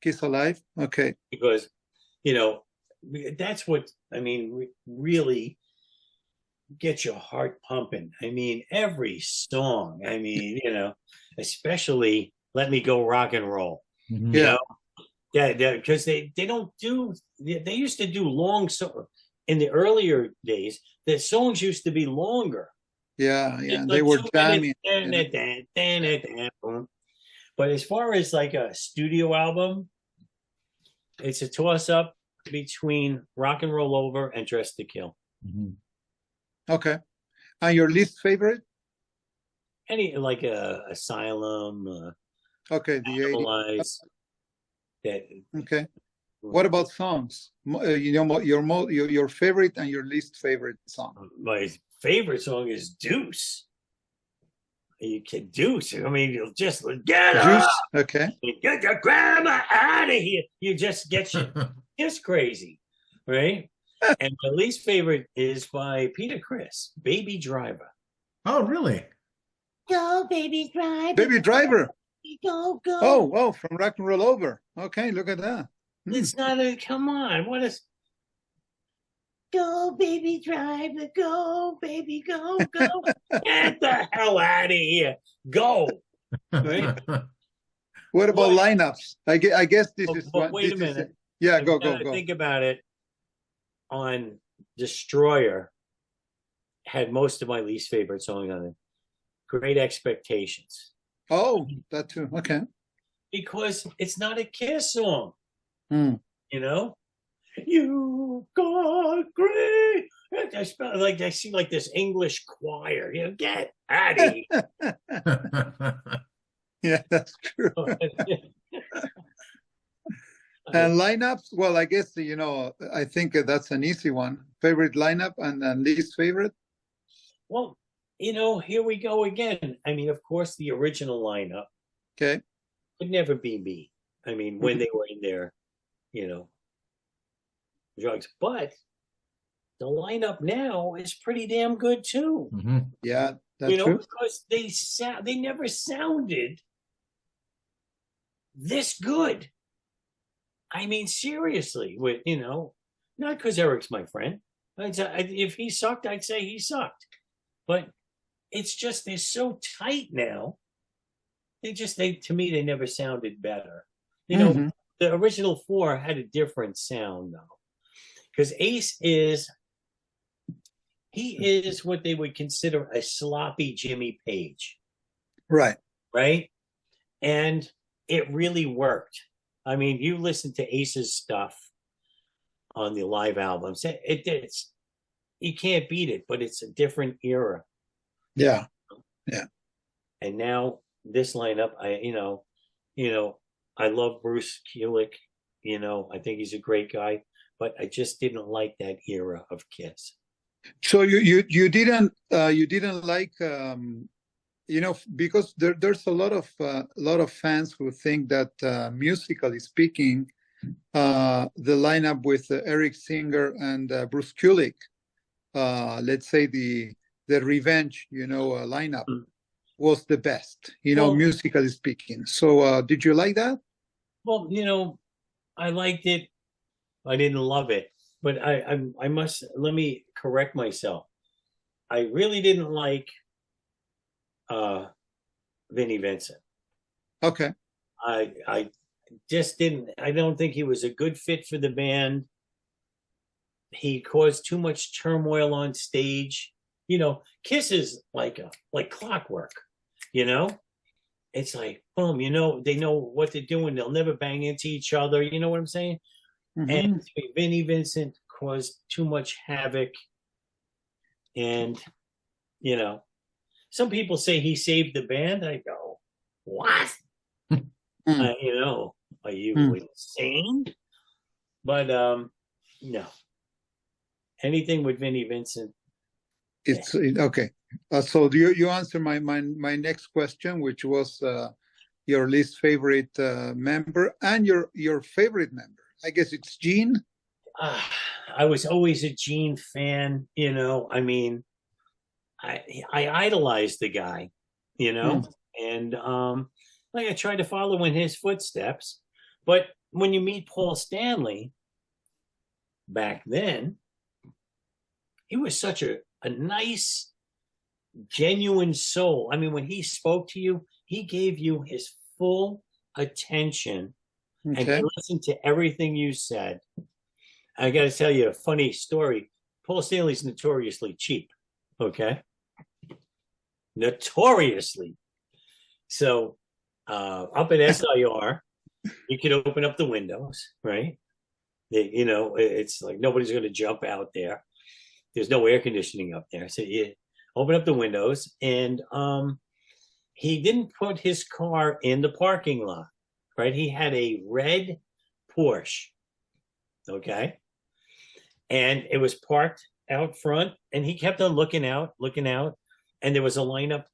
Kiss Alive? Okay. Because, you know, that's what, I mean, really get your heart pumping. I mean, every song, I mean, you know, especially Let Me Go Rock and Roll. Mhm. You Yeah. know, yeah, because they don't do, they used to do long songs. In the earlier days, the songs used to be longer. Yeah, Just they like were 2 jamming. minutes. But as far as like a studio album, it's a toss up between Rock and Roll Over and Dress to Kill. Mhm. Okay. And your least favorite? Any like Asylum, Okay, the 80s. Animalize. That Okay. What about songs? You know, your favorite and your least favorite song? my favorite song is Deuce. You can Deuce. I mean, you'll just get Juice? up, Okay. get your grandma out of here. You just get you just crazy, right? And my least favorite is by Peter Criss, Baby Driver. Oh, really? Go, baby driver. Baby Driver. Go, go. Oh, from Rock and Roll Over. Okay, look at that. It's not a, come on. What is, go, baby driver. Go, baby, go, go. Get the hell out of here. Go. Right? What about What? lineups? I guess this is But one. wait a this is minute. Yeah, I'm go. trying to think about it. On Destroyer, had most of my least favorite song on it. Great Expectations. Oh, that too. Okay. Because it's not a Kiss song. Hmm. You know? You got great. I spell like I see like this English choir. You know, get out of here. Yeah, that's true. And lineups? Well, I guess, you know, I think that's an easy one. Favorite lineup and least favorite? Well, you know, here we go again. I mean, of course, the original lineup Okay. could never be me. I mean, when they were in their, you know, drugs. But the lineup now is pretty damn good too. Mhm. Yeah, that's You know, true. because they never sounded this good. I mean, seriously, with, you know, not because Eric's my friend. If he sucked, I'd say he sucked. But it's just they're so tight now. To me, they never sounded better. You know, the original four had a different sound though, because Ace is what they would consider a sloppy Jimmy Page, Right. right? And it really worked. I mean, you listen to Ace's stuff on the live albums. It's you can't beat it, but it's a different era. Yeah. And now this lineup, I love Bruce Kulick. You know, I think he's a great guy, but I just didn't like that era of Kiss. So you didn't like you know, because there's a lot of fans who think that musically speaking, the lineup with Eric Singer and Bruce Kulick, let's say the Revenge, you know, lineup was the best, you know, musically speaking. So did you like that? Well, you know, I liked it. I didn't love it, but I must, let me correct myself. I really didn't like Vinnie Vincent. Okay. I just didn't. I don't think he was a good fit for the band. He caused too much turmoil on stage. You know, Kiss is like clockwork. You know, it's like boom. You know, they know what they're doing. They'll never bang into each other. You know what I'm saying? And Vinnie Vincent caused too much havoc. And you know, some people say he saved the band. I go, what? You know, are you insane? But no. Anything with Vinnie Vincent. It's okay. So you answer my next question, which was your least favorite member and your favorite member. I guess it's Gene. I was always a Gene fan, you know. I mean, I idolized the guy, you know, and like I tried to follow in his footsteps. But when you meet Paul Stanley back then, he was such a nice, genuine soul. I mean, when he spoke to you, he gave you his full attention and he listened to everything you said. I got to tell you a funny story. Paul Stanley's notoriously cheap, okay? Notoriously. So up at SIR, you could open up the windows, right? You know, it's like nobody's going to jump out there. There's no air conditioning up there. So you open up the windows, and he didn't put his car in the parking lot, right? He had a red Porsche, okay? And it was parked out front, and he kept on looking out, and there was a lineup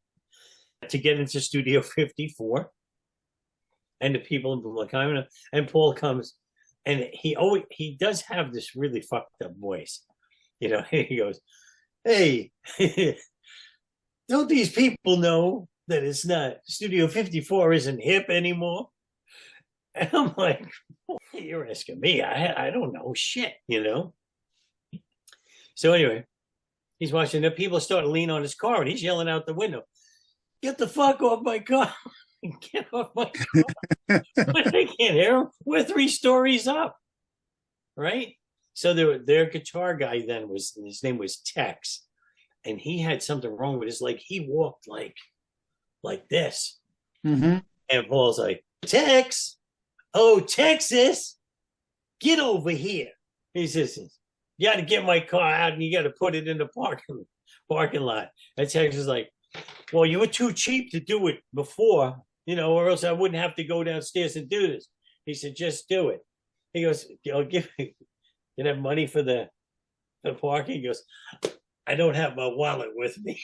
to get into Studio 54. And the people were like, and Paul comes, and he does have this really fucked up voice. You know, he goes, "Hey, don't these people know that it's not Studio 54 isn't hip anymore?" And I'm like, "You're asking me? I don't know shit, you know." So anyway, he's watching the people start to lean on his car, and he's yelling out the window, "Get the fuck off my car! Get off my car!" But I can't hear him. We're 3 stories up, right? So their guitar guy then his name was Tex, and he had something wrong with his leg. He walked like this, and Paul's like, "Tex, oh Texas, get over here." He says, "You got to get my car out and you got to put it in the parking lot." And Tex is like, "Well, you were too cheap to do it before, you know, or else I wouldn't have to go downstairs and do this." He said, "Just do it." He goes, "I'll give you have money for the parking?" He goes, "I don't have my wallet with me."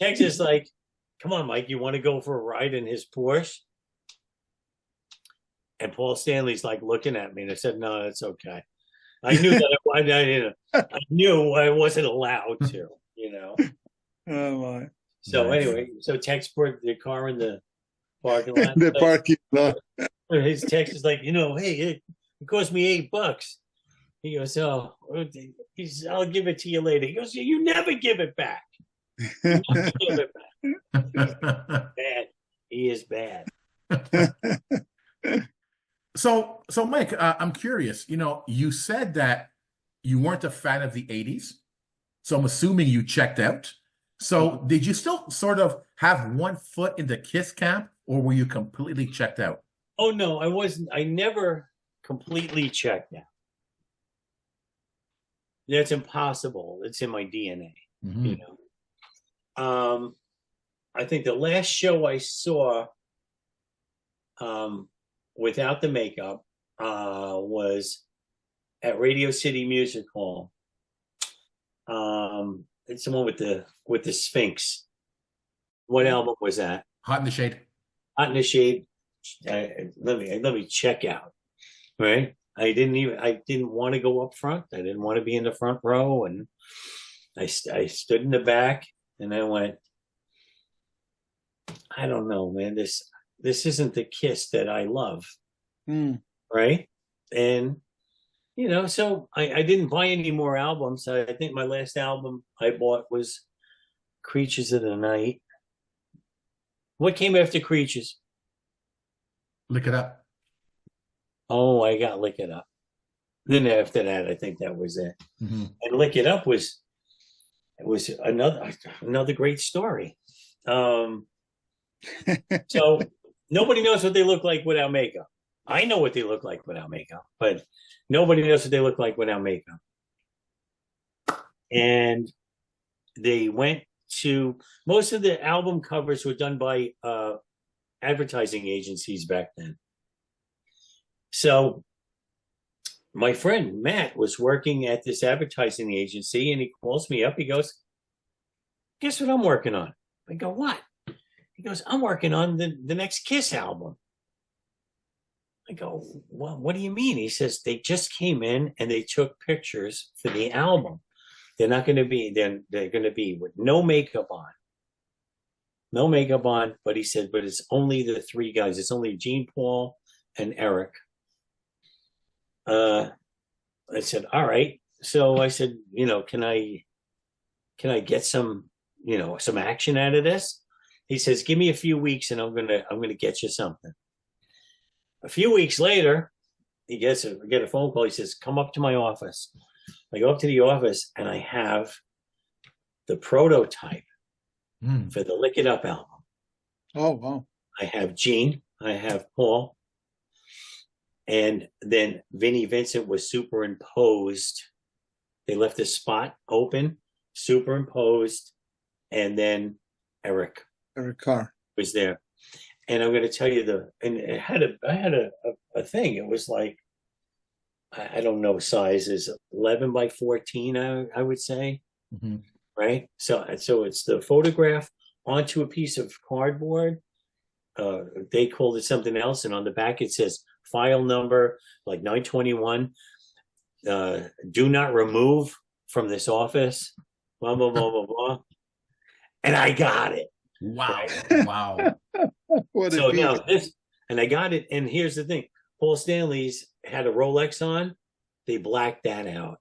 Texas like, "Come on, Mike, you want to go for a ride in his Porsche?" And Paul Stanley's like looking at me, and I said, "No, it's okay." I knew that I knew I wasn't allowed to, you know. Oh my! So anyway, so Tex put the car in the parking lot. The parking lot. His text is like, "You know, hey, it cost me $8." He goes, "Oh," "I'll give it to you later." He goes, "You never give it back." You never give it back. Bad. He is bad. So Mike, I'm curious. You know, you said that you weren't a fan of the 80s, so I'm assuming you checked out. So did you still sort of have one foot in the KISS camp, or were you completely checked out? Oh no, I wasn't. I never completely checked out. That's impossible. It's in my DNA. You know. I think the last show I saw without the makeup was at Radio City Music Hall. It's the one with the Sphinx. What album was that? Hot in the Shade. Hot in the Shade. Let me check out. Right. I didn't want to go up front. I didn't want to be in the front row, and I stood in the back, and I went, "I don't know, man. This isn't the KISS that I love." Right. And you know, so I didn't buy any more albums. I think my last album I bought was Creatures of the Night. What came after Creatures? Look it up. Oh, I got Lick It Up. Then after that, I think that was it. And Lick It Up was another great story. So nobody knows what they look like without makeup. I know what they look like without makeup, but nobody knows what they look like without makeup. And they went to, most of the album covers were done by advertising agencies back then. So my friend Matt was working at this advertising agency, and he calls me up. He goes, "Guess what I'm working on?" I go, "What?" He goes, "I'm working on the next KISS album." I go, well, what do you mean? He says, they just came in and they took pictures for the album. They're not going to be, they're going to be with no makeup on. No makeup on, but he said, but it's only the three guys. It's only Gene, Paul, and Eric. I said, all right. So I said, can I get some, some action out of this? He says, give me a few weeks and I'm gonna get you something. A few weeks later, we get a phone call. He says, come up to my office. I go up to the office and I have the prototype for the Lick It Up album. Oh, wow. I have Gene, I have Paul, and then Vinnie Vincent was superimposed. They left the spot open, superimposed, and then Eric Carr was there. And I'm going to tell you I had a thing. It was like, I don't know, sizes 11 by 14, I would say. Mm-hmm. Right. So it's the photograph onto a piece of cardboard. They called it something else. And on the back, it says file number like 921. Do not remove from this office. Blah, blah, blah, blah, blah. And I got it. Wow. Right? Wow. So now and I got it. And here's the thing. Paul Stanley's had a Rolex on. They blacked that out.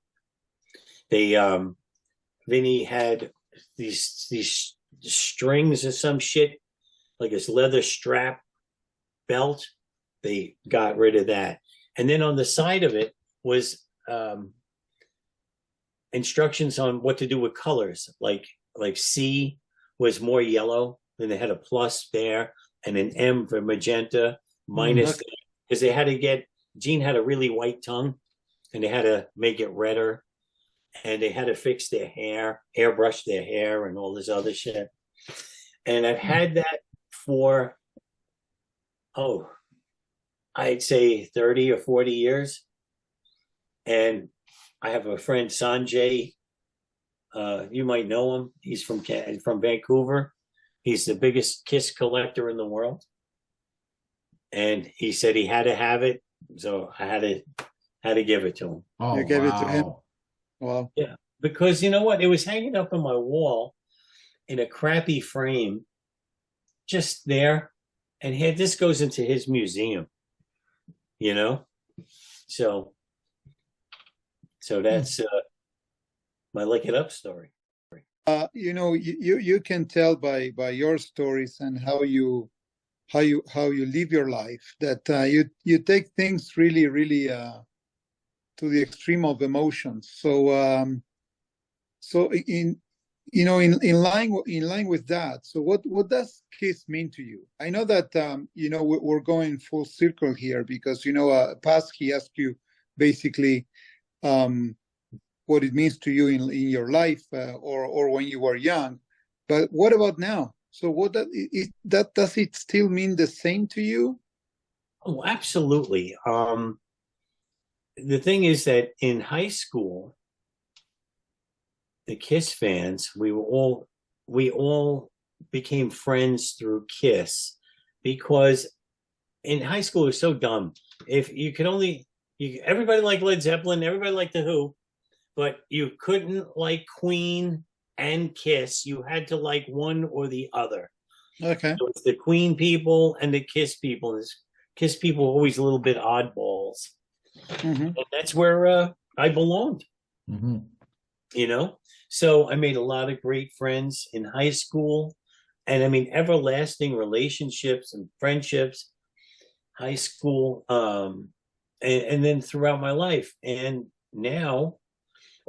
Vinny had these strings or some shit, like this leather strap belt. They got rid of that. And then on the side of it was instructions on what to do with colors. Like C was more yellow, then they had a plus there, and an M for magenta, minus because they had to get, Gene had a really white tongue, and they had to make it redder, and they had to fix their hair, airbrush their hair, and all this other shit. And I've had that for, I'd say 30 or 40 years. And I have a friend, Sanjay. You might know him. He's from Vancouver. He's the biggest Kiss collector in the world. And he said he had to have it. So I had to give it to him. Oh, you gave it to him? Wow. Yeah. Because you know what? It was hanging up on my wall in a crappy frame, just there. And this goes into his museum, So that's my Lick It Up story. You can tell by your stories and how you live your life that you take things really, really to the extreme of emotions. So in line with that. So what does Kiss mean to you? I know that we're going full circle here because past he asked you basically what it means to you in your life or when you were young. But what about now? So does it still mean the same to you? Oh, absolutely. The thing is that in high school, the Kiss fans, we all became friends through Kiss because in high school it was so dumb. If you could everybody liked Led Zeppelin, everybody liked The Who, but you couldn't like Queen and Kiss. You had to like one or the other. Okay. So it's the Queen people and the Kiss people. The Kiss people were always a little bit oddballs. Mm-hmm. And that's where I belonged. Mm-hmm. So I made a lot of great friends in high school, and I mean everlasting relationships and friendships, high school, and then throughout my life. And now,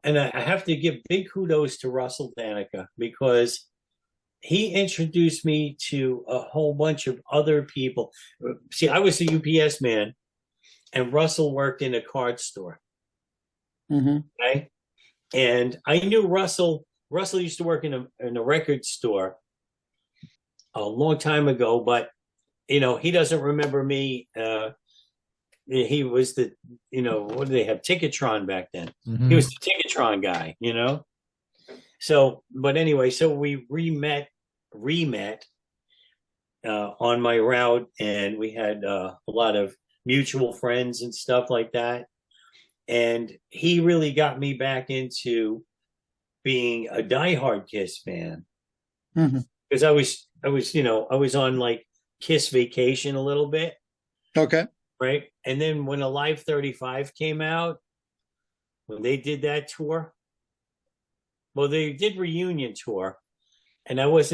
and I have to give big kudos to Russell Danica because he introduced me to a whole bunch of other people. See, I was a UPS man, and Russell worked in a card store. Mm-hmm. Okay. And I knew Russell. Russell used to work in a record store a long time ago, but he doesn't remember me. He was the, what did they have? Ticketron back then. Mm-hmm. He was the Ticketron guy, So, but anyway, so we re-met on my route, and we had a lot of mutual friends and stuff like that. And he really got me back into being a diehard Kiss fan. Because I was on like Kiss vacation a little bit. Okay. Right. And then when Alive 35 came out, when they did that tour, well, they did reunion tour, and I was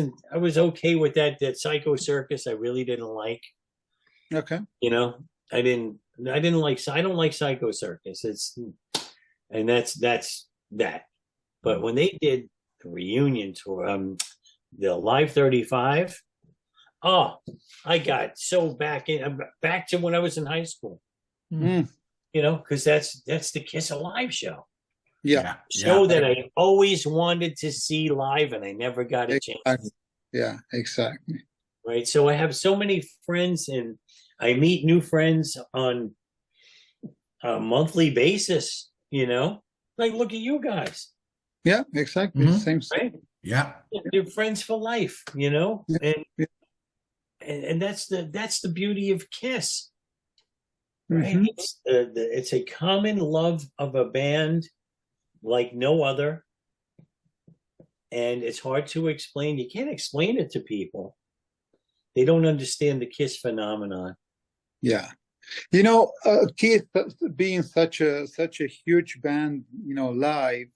okay with that Psycho Circus I really didn't like. Okay. I don't like Psycho Circus. That's that. But when they did the reunion tour, the Live 35, oh, I got so back to when I was in high school. Because that's the Kiss Alive show. Yeah. Show that I always wanted to see live, and I never got a chance. Yeah, exactly. Right. So I have so many friends, and I meet new friends on a monthly basis. Like look at you guys. Yeah, exactly. Same. Right. Yeah. They're friends for life. Yeah. And that's the beauty of Kiss. Right. It's a common love of a band like no other, and it's hard to explain. You can't explain it to people. They don't understand the Kiss phenomenon. Yeah, Kiss being such a huge band, live,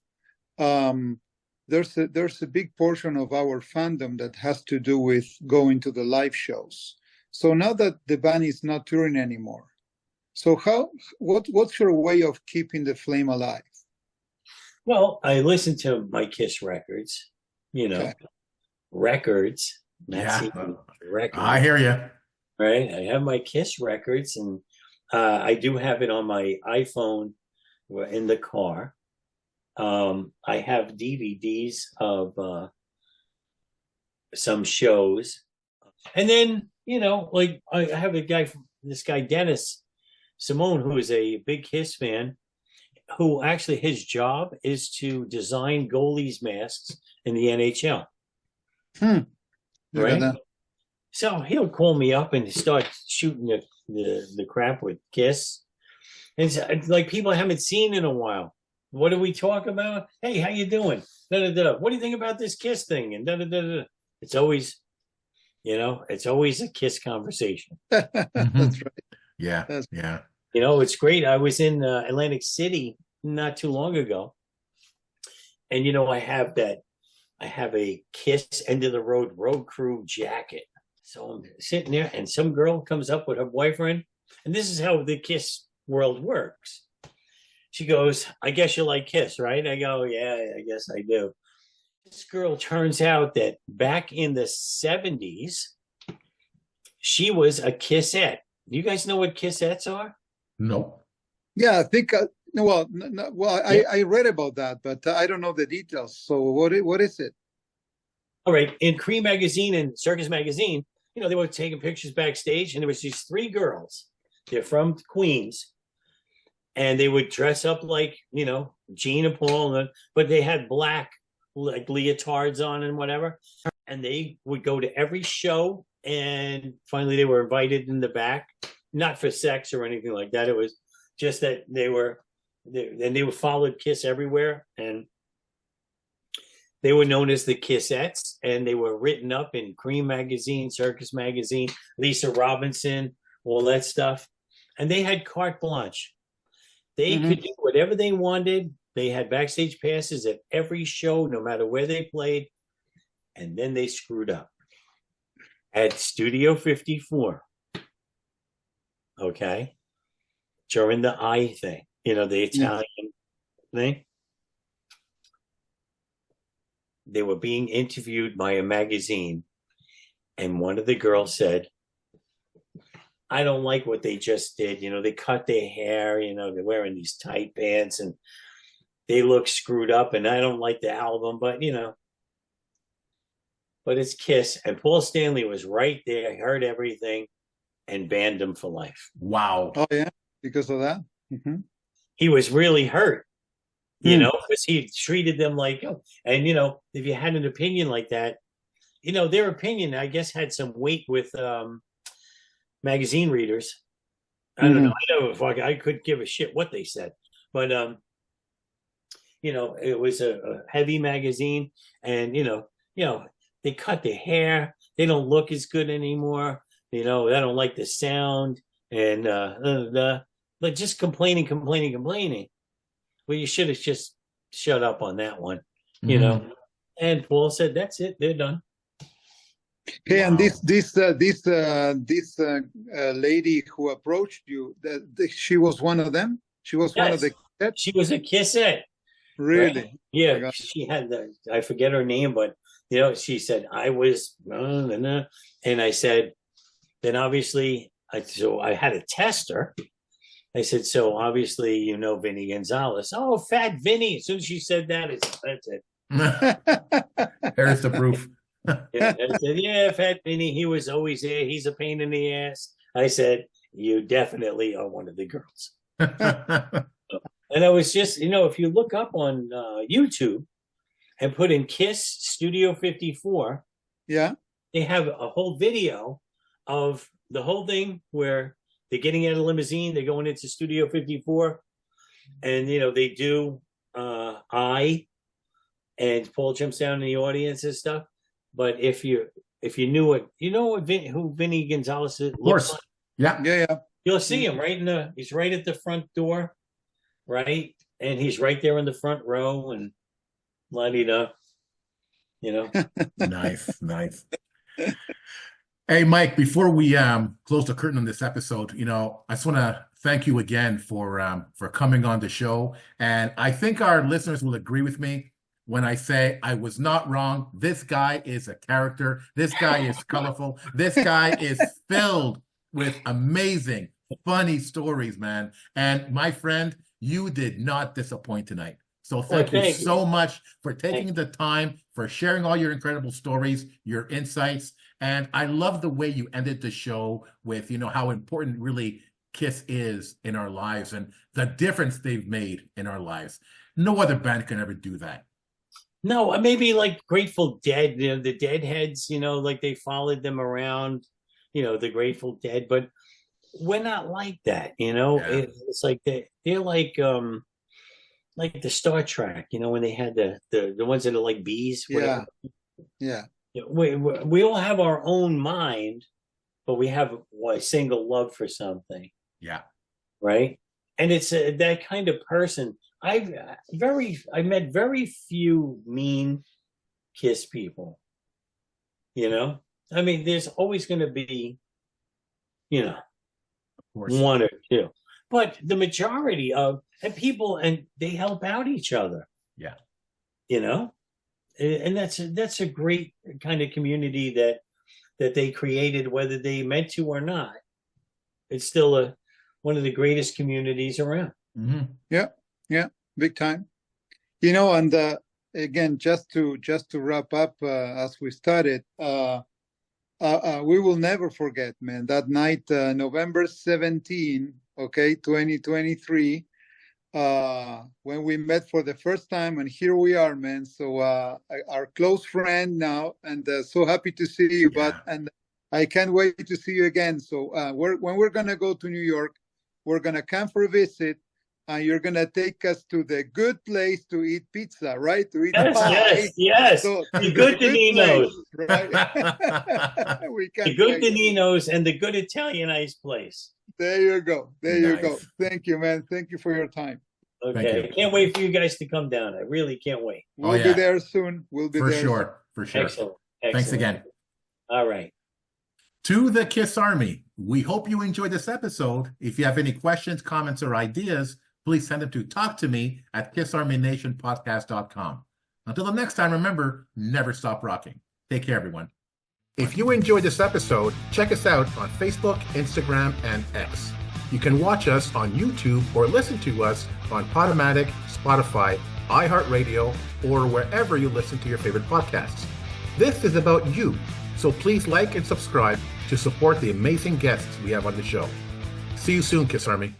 there's a big portion of our fandom that has to do with going to the live shows. So now that the band is not touring anymore, so what's your way of keeping the flame alive? Well, I listen to my Kiss records, Okay. records. Yeah. Records. I hear you. Right. I have my Kiss records, and I do have it on my iPhone in the car. I have DVDs of some shows. And then, like I have this guy, Dennis Simone, who is a big Kiss fan, who actually his job is to design goalies' masks in the NHL. Right? So he'll call me up and start shooting the crap with Kiss. And it's like people I haven't seen in a while. What do we talk about? Hey, how you doing? Da-da-da. What do you think about this Kiss thing? And da-da-da-da. It's always, it's always a Kiss conversation. That's right. Yeah. Yeah. It's great. I was in Atlantic City not too long ago. And, I have a Kiss End of the Road crew jacket. So I'm sitting there, and some girl comes up with her boyfriend. And this is how the Kiss world works. She goes, I guess you like Kiss, right? I go, yeah, I guess I do. This girl turns out that back in the 70s, she was a Kissette. You guys know what Kissettes are? No. Yeah, I think. I read about that, but I don't know the details. So what is it? All right, in Cream magazine and Circus magazine, they were taking pictures backstage, and there was these three girls. They're from Queens, and they would dress up like Gene and Paul, but they had black like leotards on and whatever, and they would go to every show. And finally, they were invited in the back, not for sex or anything like that. It was just that they were followed Kiss everywhere, and they were known as the Kissettes, and they were written up in Cream magazine, Circus magazine, Lisa Robinson, all that stuff. And they had carte blanche. They could do whatever they wanted. They had backstage passes at every show, no matter where they played. And then they screwed up at Studio 54. Okay. During the eye thing, the Italian thing. They were being interviewed by a magazine, and one of the girls said, I don't like what they just did. They cut their hair, they're wearing these tight pants and they look screwed up, and I don't like the album, but it's Kiss. And Paul Stanley was right there. He heard everything and banned him for life. Wow. Oh, yeah, because of that? He was really hurt. Because he treated them like, and if you had an opinion like that, their opinion, I guess, had some weight with magazine readers. I don't know. I couldn't give a shit what they said, but it was a heavy magazine, and they cut their hair. They don't look as good anymore. I don't like the sound, and but just complaining. Well, you should have just shut up on that one, And Paul said, "That's it. They're done." Hey, wow. And this lady who approached you, she was one of them. She was one of the. She was a Kissette. Really? Right? Yeah, she had I forget her name, but she said I was, and I said, then obviously, so I had to test her. I said, so obviously, Vinny Gonzalez. Oh, Fat Vinny. As soon as she said that, that's it. There's the proof. I said, yeah, Fat Vinny. He was always there. He's a pain in the ass. I said, you definitely are one of the girls. And I was just, if you look up on YouTube and put in Kiss Studio 54, yeah, they have a whole video of the whole thing where they're getting out of the limousine, they're going into Studio 54, and they do and Paul jumps down in the audience and stuff. But if you knew it, who Vinny Gonzalez is? Of course, like? Yeah. You'll see him he's right at the front door. Right, and he's right there in the front row, and la-di-da, Nice. Hey, Mike, before we close the curtain on this episode, I just want to thank you again for coming on the show, and I think our listeners will agree with me when I say I was not wrong. This guy is a character. This guy is colorful. This guy is filled with amazing, funny stories, man. And my friend, you did not disappoint tonight. So thank you so much for taking the time, for sharing all your incredible stories, your insights. And I love the way you ended the show with, how important really Kiss is in our lives and the difference they've made in our lives. No other band can ever do that. No, maybe like Grateful Dead, the Deadheads, like they followed them around, the Grateful Dead, but we're not like that, It's like they're like the Star Trek, when they had the ones that are like bees. Yeah. We all have our own mind, but we have a single love for something. Yeah. Right. And it's that kind of person. I met very few mean Kiss people. There's always going to be, one or two, but the majority of people, and they help out each other. Yeah. And that's a great kind of community that they created, whether they meant to or not. It's still one of the greatest communities around. Mm-hmm. Yeah, big time. And again, just to wrap up as we started, we will never forget, man, that night, November 17, 2023, when we met for the first time, and here we are, man. So our close friend now, and so happy to see you, and I can't wait to see you again. So when we're going to go to New York, we're going to come for a visit, and you're going to take us to the good place to eat pizza, right? To eat pie. Yes. So, the good Danino's. Right? The good Danino's and the good Italianized place. There you go. You go. Thank you, man. Thank you for your time. Okay. I can't wait for you guys to come down. I really can't wait. We'll be there soon. We'll be for there sure. For sure. Excellent. Thanks again. All right. To the Kiss Army, we hope you enjoyed this episode. If you have any questions, comments, or ideas, please send them to talktome@kissarmynationpodcast.com. Until the next time, remember, never stop rocking. Take care, everyone. If you enjoyed this episode, check us out on Facebook, Instagram, and X. You can watch us on YouTube or listen to us on Podomatic, Spotify, iHeartRadio, or wherever you listen to your favorite podcasts. This is about you, so please like and subscribe to support the amazing guests we have on the show. See you soon, Kiss Army.